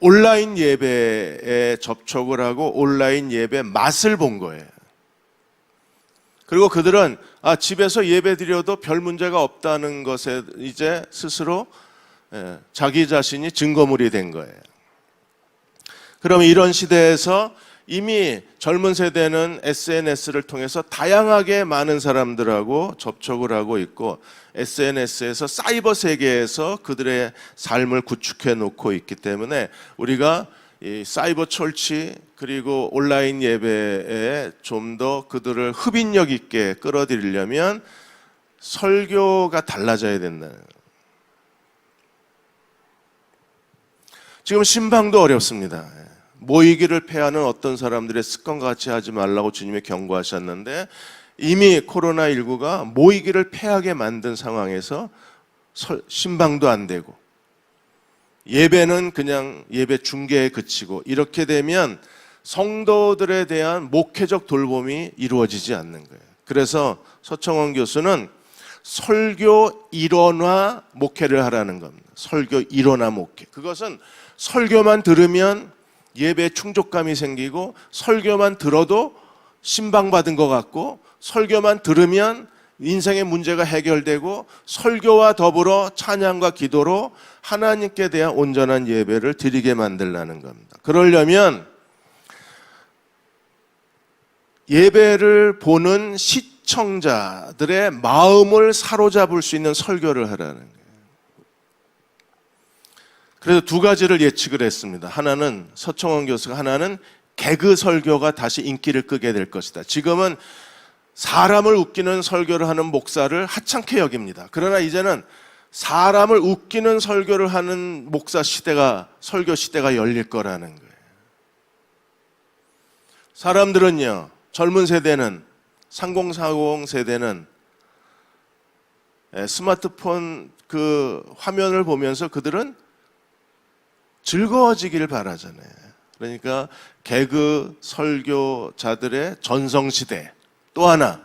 온라인 예배에 접촉을 하고 온라인 예배 맛을 본 거예요. 그리고 그들은 집에서 예배 드려도 별 문제가 없다는 것에 이제 스스로 자기 자신이 증거물이 된 거예요. 그럼 이런 시대에서 이미 젊은 세대는 SNS를 통해서 다양하게 많은 사람들하고 접촉을 하고 있고 SNS에서 사이버 세계에서 그들의 삶을 구축해 놓고 있기 때문에 우리가 이 사이버 철치 그리고 온라인 예배에 좀 더 그들을 흡인력 있게 끌어들이려면 설교가 달라져야 된다는 거예요. 지금 신방도 어렵습니다. 모이기를 패하는 어떤 사람들의 습관과 같이 하지 말라고 주님이 경고하셨는데 이미 코로나19가 모이기를 패하게 만든 상황에서 신방도 안 되고 예배는 그냥 예배 중계에 그치고 이렇게 되면 성도들에 대한 목회적 돌봄이 이루어지지 않는 거예요. 그래서 서청원 교수는 설교 일원화 목회를 하라는 겁니다. 설교 일원화 목회. 그것은 설교만 들으면 예배 충족감이 생기고 설교만 들어도 신방받은 것 같고 설교만 들으면 인생의 문제가 해결되고 설교와 더불어 찬양과 기도로 하나님께 대한 온전한 예배를 드리게 만들라는 겁니다. 그러려면 예배를 보는 시청자들의 마음을 사로잡을 수 있는 설교를 하라는 거예요. 그래서 두 가지를 예측을 했습니다. 하나는 서청원 교수가 하나는 개그 설교가 다시 인기를 끄게 될 것이다. 지금은 사람을 웃기는 설교를 하는 목사를 하찮게 여깁니다. 그러나 이제는 사람을 웃기는 설교를 하는 목사 시대가 설교 시대가 열릴 거라는 거예요. 사람들은요, 젊은 세대는 3040 세대는 스마트폰 그 화면을 보면서 그들은 즐거워지기를 바라잖아요. 그러니까 개그 설교자들의 전성시대. 또 하나,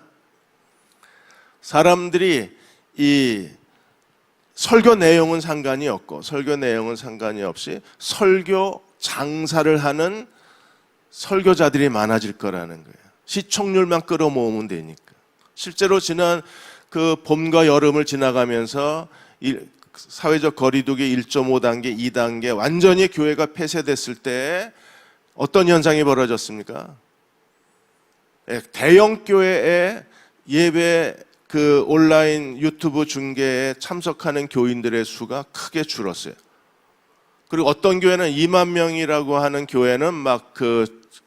사람들이 이 설교 내용은 상관이 없고 설교 내용은 상관이 없이 설교 장사를 하는 설교자들이 많아질 거라는 거예요. 시청률만 끌어모으면 되니까. 실제로 지난 그 봄과 여름을 지나가면서 사회적 거리두기 1.5단계, 2단계 완전히 교회가 폐쇄됐을 때 어떤 현상이 벌어졌습니까? 대형 교회의 예배 그 온라인 유튜브 중계에 참석하는 교인들의 수가 크게 줄었어요. 그리고 어떤 교회는 2만 명이라고 하는 교회는 막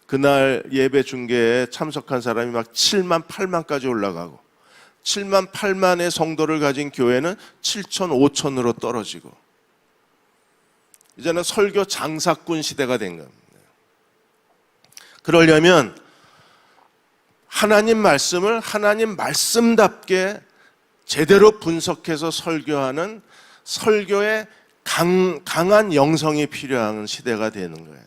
그날 예배 중계에 참석한 사람이 막 7만, 8만까지 올라가고 7만, 8만의 성도를 가진 교회는 7천, 5천으로 떨어지고 이제는 설교 장사꾼 시대가 된 겁니다. 그러려면 하나님 말씀을 하나님 말씀답게 제대로 분석해서 설교하는 설교의 강한 영성이 필요한 시대가 되는 거예요.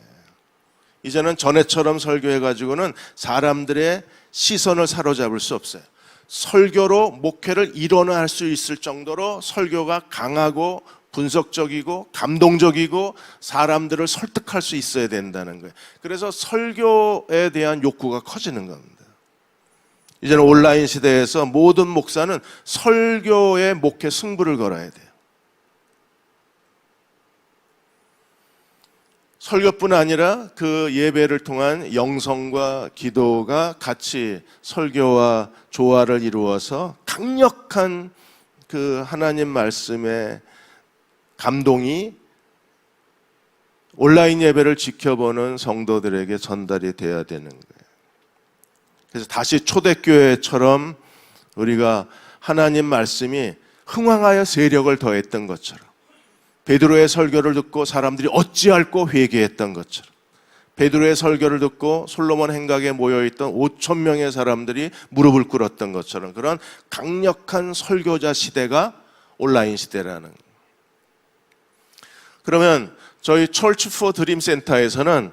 이제는 전에처럼 설교해가지고는 사람들의 시선을 사로잡을 수 없어요. 설교로 목회를 일원화할 수 있을 정도로 설교가 강하고 분석적이고 감동적이고 사람들을 설득할 수 있어야 된다는 거예요. 그래서 설교에 대한 욕구가 커지는 겁니다. 이제는 온라인 시대에서 모든 목사는 설교의 목회 승부를 걸어야 돼요. 설교뿐 아니라 그 예배를 통한 영성과 기도가 같이 설교와 조화를 이루어서 강력한 그 하나님 말씀의 감동이 온라인 예배를 지켜보는 성도들에게 전달이 돼야 되는 거예요. 그래서 다시 초대교회처럼 우리가 하나님 말씀이 흥황하여 세력을 더했던 것처럼 베드로의 설교를 듣고 사람들이 어찌할꼬 회개했던 것처럼 베드로의 설교를 듣고 솔로몬 행각에 모여있던 5천 명의 사람들이 무릎을 꿇었던 것처럼 그런 강력한 설교자 시대가 온라인 시대라는 거예요. 그러면 저희 Church for Dream 센터에서는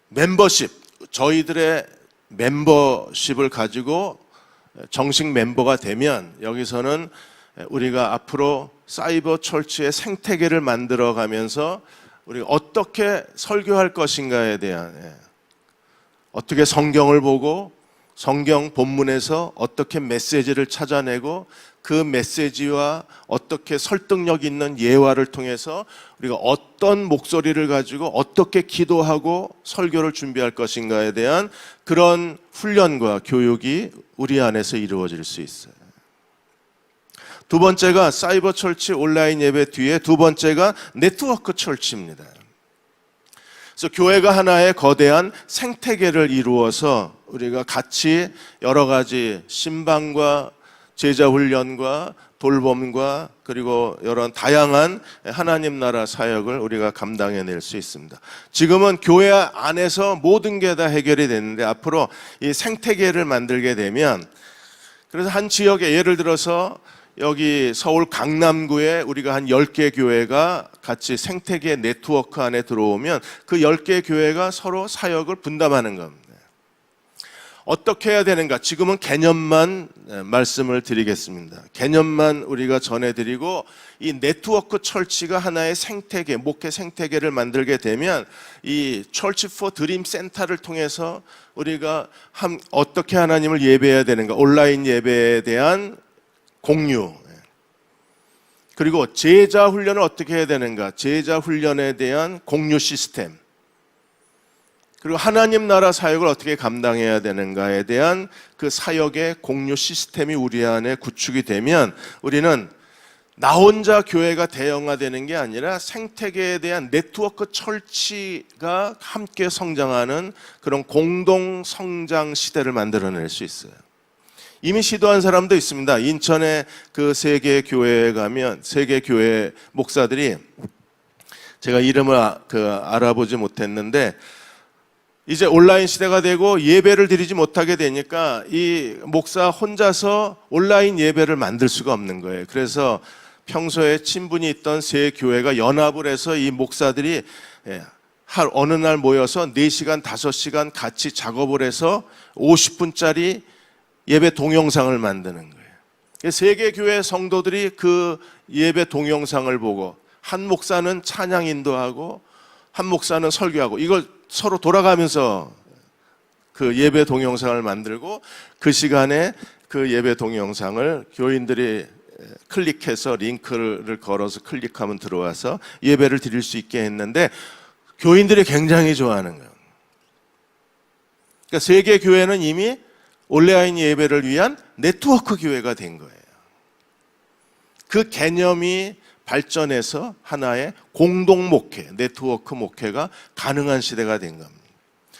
멤버십, 저희들의 멤버십을 가지고 정식 멤버가 되면 여기서는 우리가 앞으로 사이버 철치의 생태계를 만들어 가면서 우리가 어떻게 설교할 것인가에 대한 어떻게 성경을 보고 성경 본문에서 어떻게 메시지를 찾아내고 그 메시지와 어떻게 설득력 있는 예화를 통해서 우리가 어떤 목소리를 가지고 어떻게 기도하고 설교를 준비할 것인가에 대한 그런 훈련과 교육이 우리 안에서 이루어질 수 있어요. 두 번째가 사이버 철치 온라인 예배 뒤에 두 번째가 네트워크 철치입니다. 그래서 교회가 하나의 거대한 생태계를 이루어서 우리가 같이 여러 가지 신방과 제자 훈련과 돌봄과 그리고 이런 다양한 하나님 나라 사역을 우리가 감당해낼 수 있습니다. 지금은 교회 안에서 모든 게 다 해결이 됐는데 앞으로 이 생태계를 만들게 되면, 그래서 한 지역에 예를 들어서 여기 서울 강남구에 우리가 한 10개 교회가 같이 생태계 네트워크 안에 들어오면 그 10개 교회가 서로 사역을 분담하는 겁니다. 어떻게 해야 되는가? 지금은 개념만 말씀을 드리겠습니다. 개념만 우리가 전해드리고 이 네트워크 철치가 하나의 생태계, 목회 생태계를 만들게 되면 이 철치 포 드림 센터를 통해서 우리가 어떻게 하나님을 예배해야 되는가? 온라인 예배에 대한 공유, 그리고 제자 훈련을 어떻게 해야 되는가? 제자 훈련에 대한 공유 시스템, 그리고 하나님 나라 사역을 어떻게 감당해야 되는가에 대한 그 사역의 공유 시스템이 우리 안에 구축이 되면 우리는 나 혼자 교회가 대형화되는 게 아니라 생태계에 대한 네트워크 철치가 함께 성장하는 그런 공동 성장 시대를 만들어낼 수 있어요. 이미 시도한 사람도 있습니다. 인천의 그 세 개 교회에 가면 세 개 교회 목사들이, 제가 이름을 알아보지 못했는데, 이제 온라인 시대가 되고 예배를 드리지 못하게 되니까 이 목사 혼자서 온라인 예배를 만들 수가 없는 거예요. 그래서 평소에 친분이 있던 세 교회가 연합을 해서 이 목사들이 어느 날 모여서 4시간, 5시간 같이 작업을 해서 50분짜리 예배 동영상을 만드는 거예요. 세 개 교회 성도들이 그 예배 동영상을 보고 한 목사는 찬양 인도하고 한 목사는 설교하고 이걸 서로 돌아가면서 그 예배 동영상을 만들고 그 시간에 그 예배 동영상을 교인들이 클릭해서 링크를 걸어서 클릭하면 들어와서 예배를 드릴 수 있게 했는데 교인들이 굉장히 좋아하는 거예요. 그러니까 세계 교회는 이미 온라인 예배를 위한 네트워크 교회가 된 거예요. 그 개념이 발전해서 하나의 공동 목회, 네트워크 목회가 가능한 시대가 된 겁니다.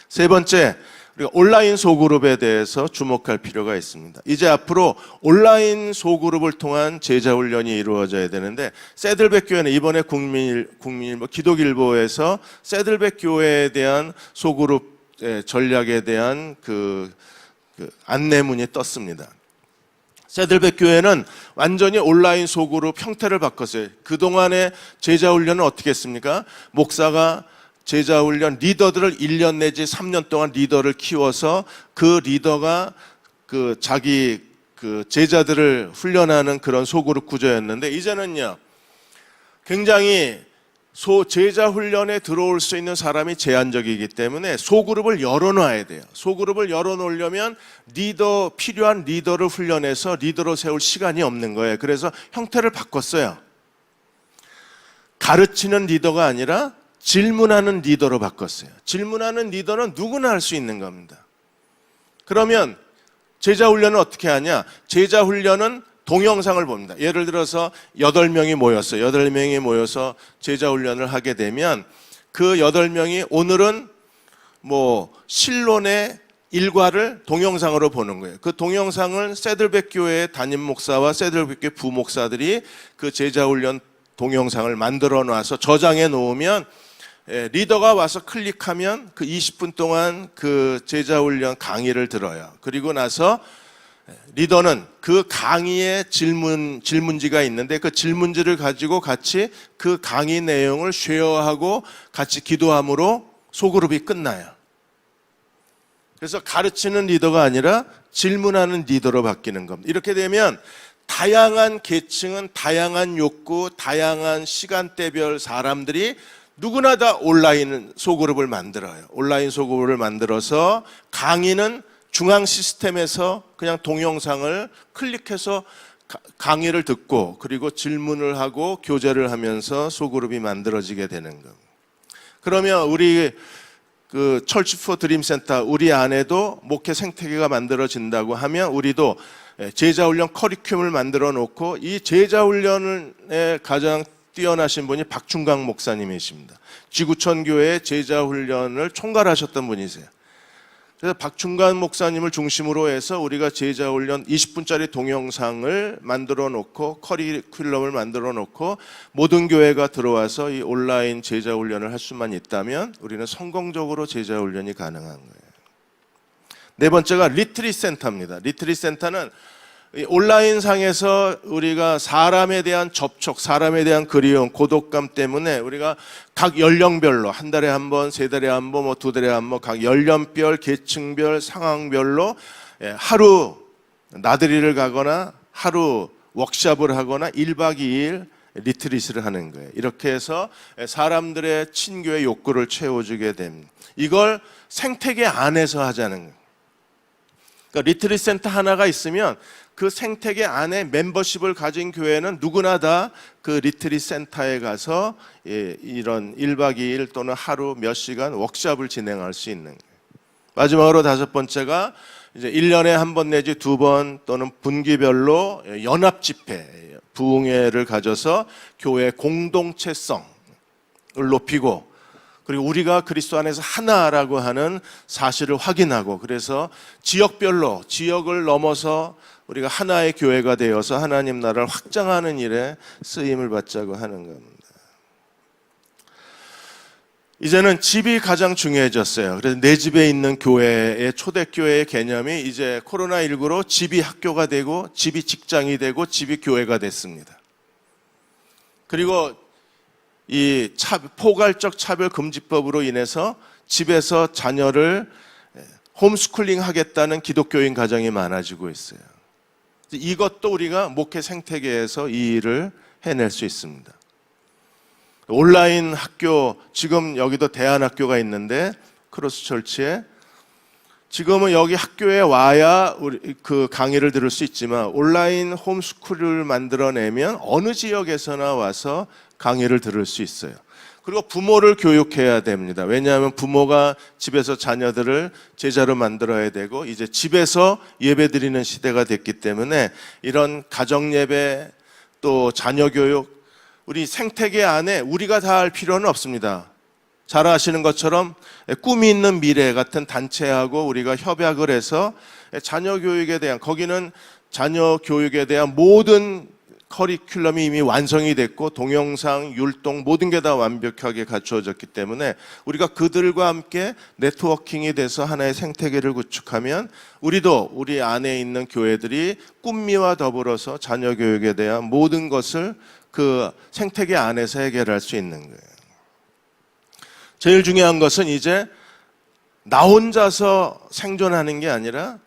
세 번째, 우리가 온라인 소그룹에 대해서 주목할 필요가 있습니다. 이제 앞으로 온라인 소그룹을 통한 제자 훈련이 이루어져야 되는데, 새들백 교회는 이번에 국민일보, 기독일보에서 새들백 교회에 대한 소그룹 전략에 대한 그 안내문이 떴습니다. 새들백 교회는 완전히 온라인 소그룹 형태를 바꿨어요. 그동안의 제자 훈련은 어떻게 했습니까? 목사가 제자 훈련 리더들을 1년 내지 3년 동안 리더를 키워서 그 리더가 그 자기 그 제자들을 훈련하는 그런 소그룹 구조였는데, 이제는요 굉장히 제자 훈련에 들어올 수 있는 사람이 제한적이기 때문에 소그룹을 열어놔야 돼요. 소그룹을 열어놓으려면 필요한 리더를 훈련해서 리더로 세울 시간이 없는 거예요. 그래서 형태를 바꿨어요. 가르치는 리더가 아니라 질문하는 리더로 바꿨어요. 질문하는 리더는 누구나 할 수 있는 겁니다. 그러면 제자 훈련은 어떻게 하냐? 제자 훈련은 동영상을 봅니다. 예를 들어서 8명이 모였어요. 8명이 모여서 제자 훈련을 하게 되면 그 8명이 오늘은 신론의 일과를 동영상으로 보는 거예요. 그 동영상을 새들백 교회의 담임 목사와 새들백 교회 부목사들이 그 제자 훈련 동영상을 만들어 놔서 저장해 놓으면 리더가 와서 클릭하면 그 20분 동안 그 제자 훈련 강의를 들어요. 그리고 나서 리더는 그 강의에 질문지가 있는데 그 질문지를 가지고 같이 그 강의 내용을 쉐어하고 같이 기도함으로 소그룹이 끝나요. 그래서 가르치는 리더가 아니라 질문하는 리더로 바뀌는 겁니다. 이렇게 되면 다양한 계층은 다양한 욕구, 다양한 시간대별 사람들이 누구나 다 온라인 소그룹을 만들어요. 온라인 소그룹을 만들어서 강의는 중앙 시스템에서 그냥 동영상을 클릭해서 강의를 듣고 그리고 질문을 하고 교제를 하면서 소그룹이 만들어지게 되는 겁니다. 그러면 우리 그 철치 포 드림 센터 우리 안에도 목회 생태계가 만들어진다고 하면 우리도 제자 훈련 커리큘럼을 만들어 놓고 이 제자 훈련에 가장 뛰어나신 분이 박충강 목사님이십니다. 지구촌 교회 제자 훈련을 총괄하셨던 분이세요. 그래서 박충강 목사님을 중심으로 해서 우리가 제자 훈련 20분짜리 동영상을 만들어 놓고 커리큘럼을 만들어 놓고 모든 교회가 들어와서 이 온라인 제자 훈련을 할 수만 있다면 우리는 성공적으로 제자 훈련이 가능한 거예요. 네 번째가 리트릿 센터입니다. 리트릿 센터는 온라인 상에서 우리가 사람에 대한 접촉, 사람에 대한 그리움, 고독감 때문에 우리가 각 연령별로 한 달에 한 번, 세 달에 한 번, 두 달에 한 번 각 연령별, 계층별, 상황별로 하루 나들이를 가거나 하루 워크숍을 하거나 1박 2일 리트릿을 하는 거예요. 이렇게 해서 사람들의 친교의 욕구를 채워주게 됩니다. 이걸 생태계 안에서 하자는 거예요. 그러니까 리트릿 센터 하나가 있으면 그 생태계 안에 멤버십을 가진 교회는 누구나 다 그 리트릿 센터에 가서 이런 1박 2일 또는 하루 몇 시간 워크숍을 진행할 수 있는 거예요. 마지막으로 다섯 번째가 이제 1년에 한 번 내지 두 번 또는 분기별로 연합 집회, 부흥회를 가져서 교회 공동체성을 높이고 그리고 우리가 그리스도 안에서 하나라고 하는 사실을 확인하고 그래서 지역별로 지역을 넘어서 우리가 하나의 교회가 되어서 하나님 나라를 확장하는 일에 쓰임을 받자고 하는 겁니다. 이제는 집이 가장 중요해졌어요. 그래서 내 집에 있는 교회의 초대교회의 개념이 이제 코로나19로 집이 학교가 되고 집이 직장이 되고 집이 교회가 됐습니다. 그리고 이 포괄적 차별금지법으로 인해서 집에서 자녀를 홈스쿨링 하겠다는 기독교인 가정이 많아지고 있어요. 이것도 우리가 목회 생태계에서 이 일을 해낼 수 있습니다. 온라인 학교, 지금 여기도 대안학교가 있는데 크로스처치에 지금은 여기 학교에 와야 우리 그 강의를 들을 수 있지만 온라인 홈스쿨을 만들어내면 어느 지역에서나 와서 강의를 들을 수 있어요. 그리고 부모를 교육해야 됩니다. 왜냐하면 부모가 집에서 자녀들을 제자로 만들어야 되고 이제 집에서 예배드리는 시대가 됐기 때문에 이런 가정 예배 또 자녀 교육 우리 생태계 안에 우리가 다 할 필요는 없습니다. 잘 아시는 것처럼 꿈이 있는 미래 같은 단체하고 우리가 협약을 해서 자녀 교육에 대한 거기는 자녀 교육에 대한 모든 커리큘럼이 이미 완성이 됐고 동영상, 율동 모든 게 다 완벽하게 갖추어졌기 때문에 우리가 그들과 함께 네트워킹이 돼서 하나의 생태계를 구축하면 우리도 우리 안에 있는 교회들이 꿈미와 더불어서 자녀 교육에 대한 모든 것을 그 생태계 안에서 해결할 수 있는 거예요. 제일 중요한 것은 이제 나 혼자서 생존하는 게 아니라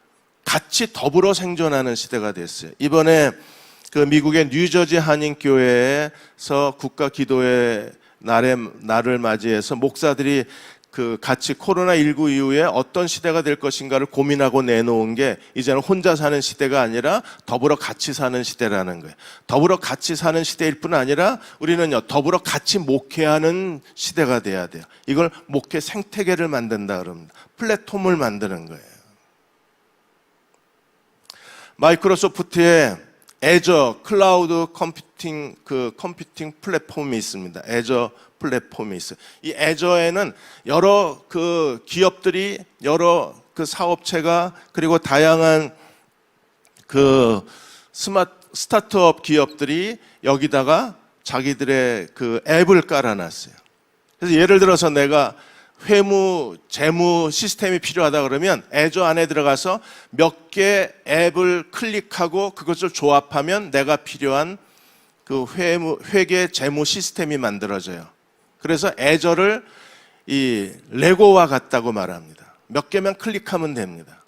같이 더불어 생존하는 시대가 됐어요. 이번에 그 미국의 뉴저지 한인교회에서 국가 기도의 날을 맞이해서 목사들이 그 같이 코로나19 이후에 어떤 시대가 될 것인가를 고민하고 내놓은 게 이제는 혼자 사는 시대가 아니라 더불어 같이 사는 시대라는 거예요. 더불어 같이 사는 시대일 뿐 아니라 우리는요 더불어 같이 목회하는 시대가 돼야 돼요. 이걸 목회 생태계를 만든다 그럽니다. 플랫폼을 만드는 거예요. 마이크로소프트의 애저 클라우드 컴퓨팅 컴퓨팅 플랫폼이 있습니다. 애저 플랫폼이 있어요. 이 애저에는 여러 그 기업들이 여러 그 사업체가 그리고 다양한 그 스타트업 기업들이 여기다가 자기들의 그 앱을 깔아놨어요. 그래서 예를 들어서 내가 회무, 재무 시스템이 필요하다 그러면 애저 안에 들어가서 몇 개 앱을 클릭하고 그것을 조합하면 내가 필요한 그 회계 재무 시스템이 만들어져요. 그래서 애저를 이 레고와 같다고 말합니다. 몇 개만 클릭하면 됩니다.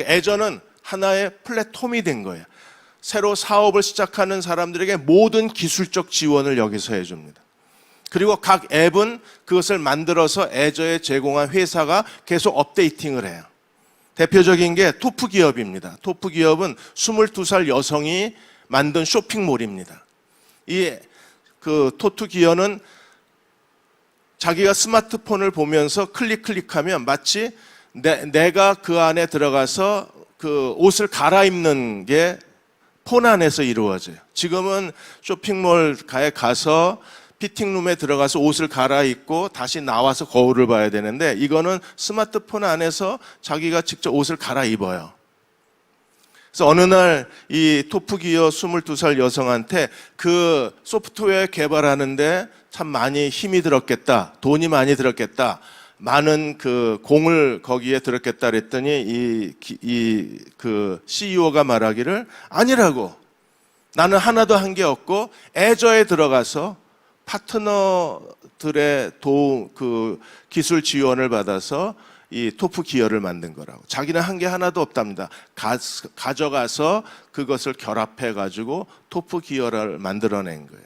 애저는 하나의 플랫폼이 된 거예요. 새로 사업을 시작하는 사람들에게 모든 기술적 지원을 여기서 해줍니다. 그리고 각 앱은 그것을 만들어서 애저에 제공한 회사가 계속 업데이팅을 해요. 대표적인 게 토프 기업입니다. 토프 기업은 22살 여성이 만든 쇼핑몰입니다. 이 그 토프 기업은 자기가 스마트폰을 보면서 클릭하면 마치 내가 그 안에 들어가서 그 옷을 갈아입는 게 폰 안에서 이루어져요. 지금은 쇼핑몰에 가서 피팅룸에 들어가서 옷을 갈아입고 다시 나와서 거울을 봐야 되는데 이거는 스마트폰 안에서 자기가 직접 옷을 갈아입어요. 그래서 어느 날 이 토프기어 22살 여성한테 그 소프트웨어 개발하는데 참 많이 힘이 들었겠다, 돈이 많이 들었겠다, 많은 그 공을 거기에 들었겠다 그랬더니 그 CEO가 말하기를 아니라고, 나는 하나도 한 게 없고 애저에 들어가서 파트너들의 그 기술 지원을 받아서 이 토프 기어를 만든 거라고. 자기는 한 게 하나도 없답니다. 가져가서 그것을 결합해 가지고 토프 기어를 만들어낸 거예요.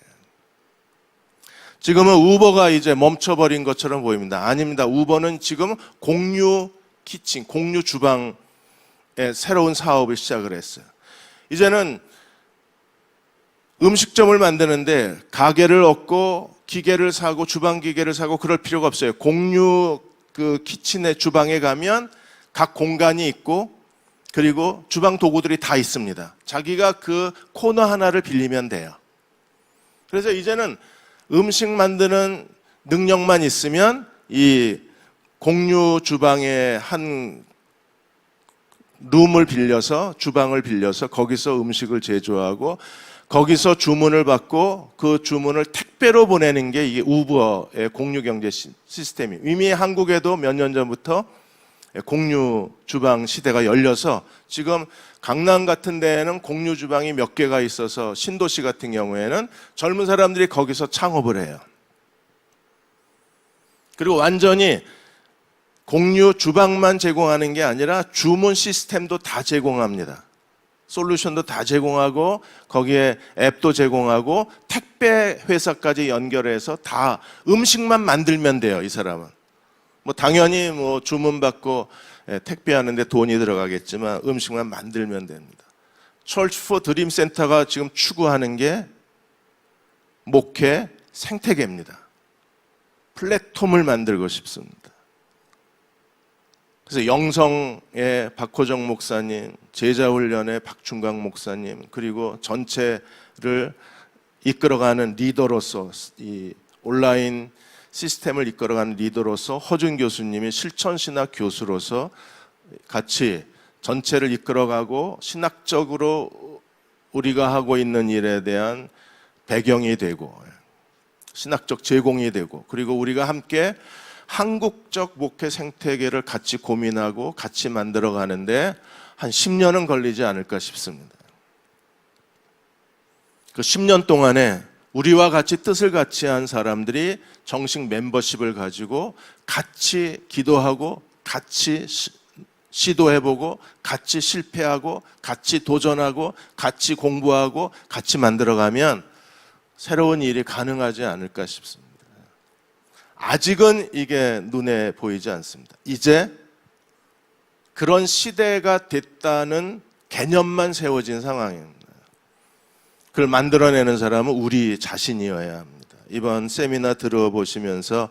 지금은 우버가 이제 멈춰버린 것처럼 보입니다. 아닙니다. 우버는 지금 공유 키친, 공유 주방의 새로운 사업을 시작을 했어요. 이제는 음식점을 만드는데 가게를 얻고 기계를 사고 주방 기계를 사고 그럴 필요가 없어요. 공유 그 키친의 주방에 가면 각 공간이 있고 그리고 주방 도구들이 다 있습니다. 자기가 그 코너 하나를 빌리면 돼요. 그래서 이제는 음식 만드는 능력만 있으면 이 공유 주방의 한 룸을 빌려서, 주방을 빌려서 거기서 음식을 제조하고 거기서 주문을 받고 그 주문을 택배로 보내는 게 이게 우버의 공유 경제 시스템이. 이미 한국에도 몇 년 전부터 공유 주방 시대가 열려서 지금 강남 같은 데에는 공유 주방이 몇 개가 있어서 신도시 같은 경우에는 젊은 사람들이 거기서 창업을 해요. 그리고 완전히 공유 주방만 제공하는 게 아니라 주문 시스템도 다 제공합니다. 솔루션도 다 제공하고 거기에 앱도 제공하고 택배 회사까지 연결해서 다 음식만 만들면 돼요. 이 사람은 뭐 당연히 뭐 주문 받고 택배하는데 돈이 들어가겠지만 음식만 만들면 됩니다. Church for Dream 센터가 지금 추구하는 게 목회 생태계입니다. 플랫폼을 만들고 싶습니다. 그래서 영성의 박호정 목사님, 제자훈련의 박충광 목사님, 그리고 전체를 이끌어가는 리더로서, 이 온라인 시스템을 이끌어가는 리더로서 허준 교수님이 실천신학 교수로서 같이 전체를 이끌어가고 신학적으로 우리가 하고 있는 일에 대한 배경이 되고 신학적 제공이 되고, 그리고 우리가 함께 한국적 목회 생태계를 같이 고민하고 같이 만들어 가는데 한 10년은 걸리지 않을까 싶습니다. 그 10년 동안에 우리와 같이 뜻을 같이 한 사람들이 정식 멤버십을 가지고 같이 기도하고 같이 시도해보고 같이 실패하고 같이 도전하고 같이 공부하고 같이 만들어가면 새로운 일이 가능하지 않을까 싶습니다. 아직은 이게 눈에 보이지 않습니다. 이제 그런 시대가 됐다는 개념만 세워진 상황입니다. 그걸 만들어내는 사람은 우리 자신이어야 합니다. 이번 세미나 들어보시면서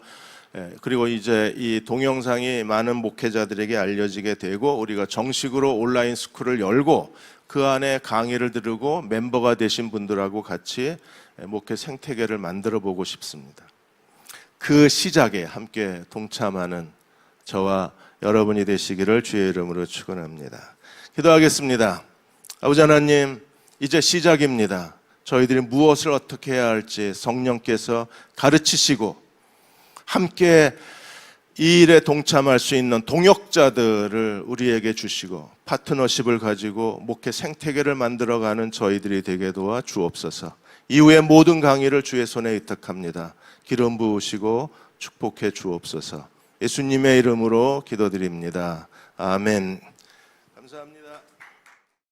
그리고 이제 이 동영상이 많은 목회자들에게 알려지게 되고 우리가 정식으로 온라인 스쿨을 열고 그 안에 강의를 들으고 멤버가 되신 분들하고 같이 목회 생태계를 만들어 보고 싶습니다. 그 시작에 함께 동참하는 저와 여러분이 되시기를 주의 이름으로 축원합니다. 기도하겠습니다. 아버지 하나님, 이제 시작입니다. 저희들이 무엇을 어떻게 해야 할지 성령께서 가르치시고 함께 이 일에 동참할 수 있는 동역자들을 우리에게 주시고 파트너십을 가지고 목회 생태계를 만들어가는 저희들이 되게 도와 주옵소서. 이후의 모든 강의를 주의 손에 의탁합니다. 기름 부으시고 축복해 주옵소서. 예수님의 이름으로 기도드립니다. 아멘. 감사합니다.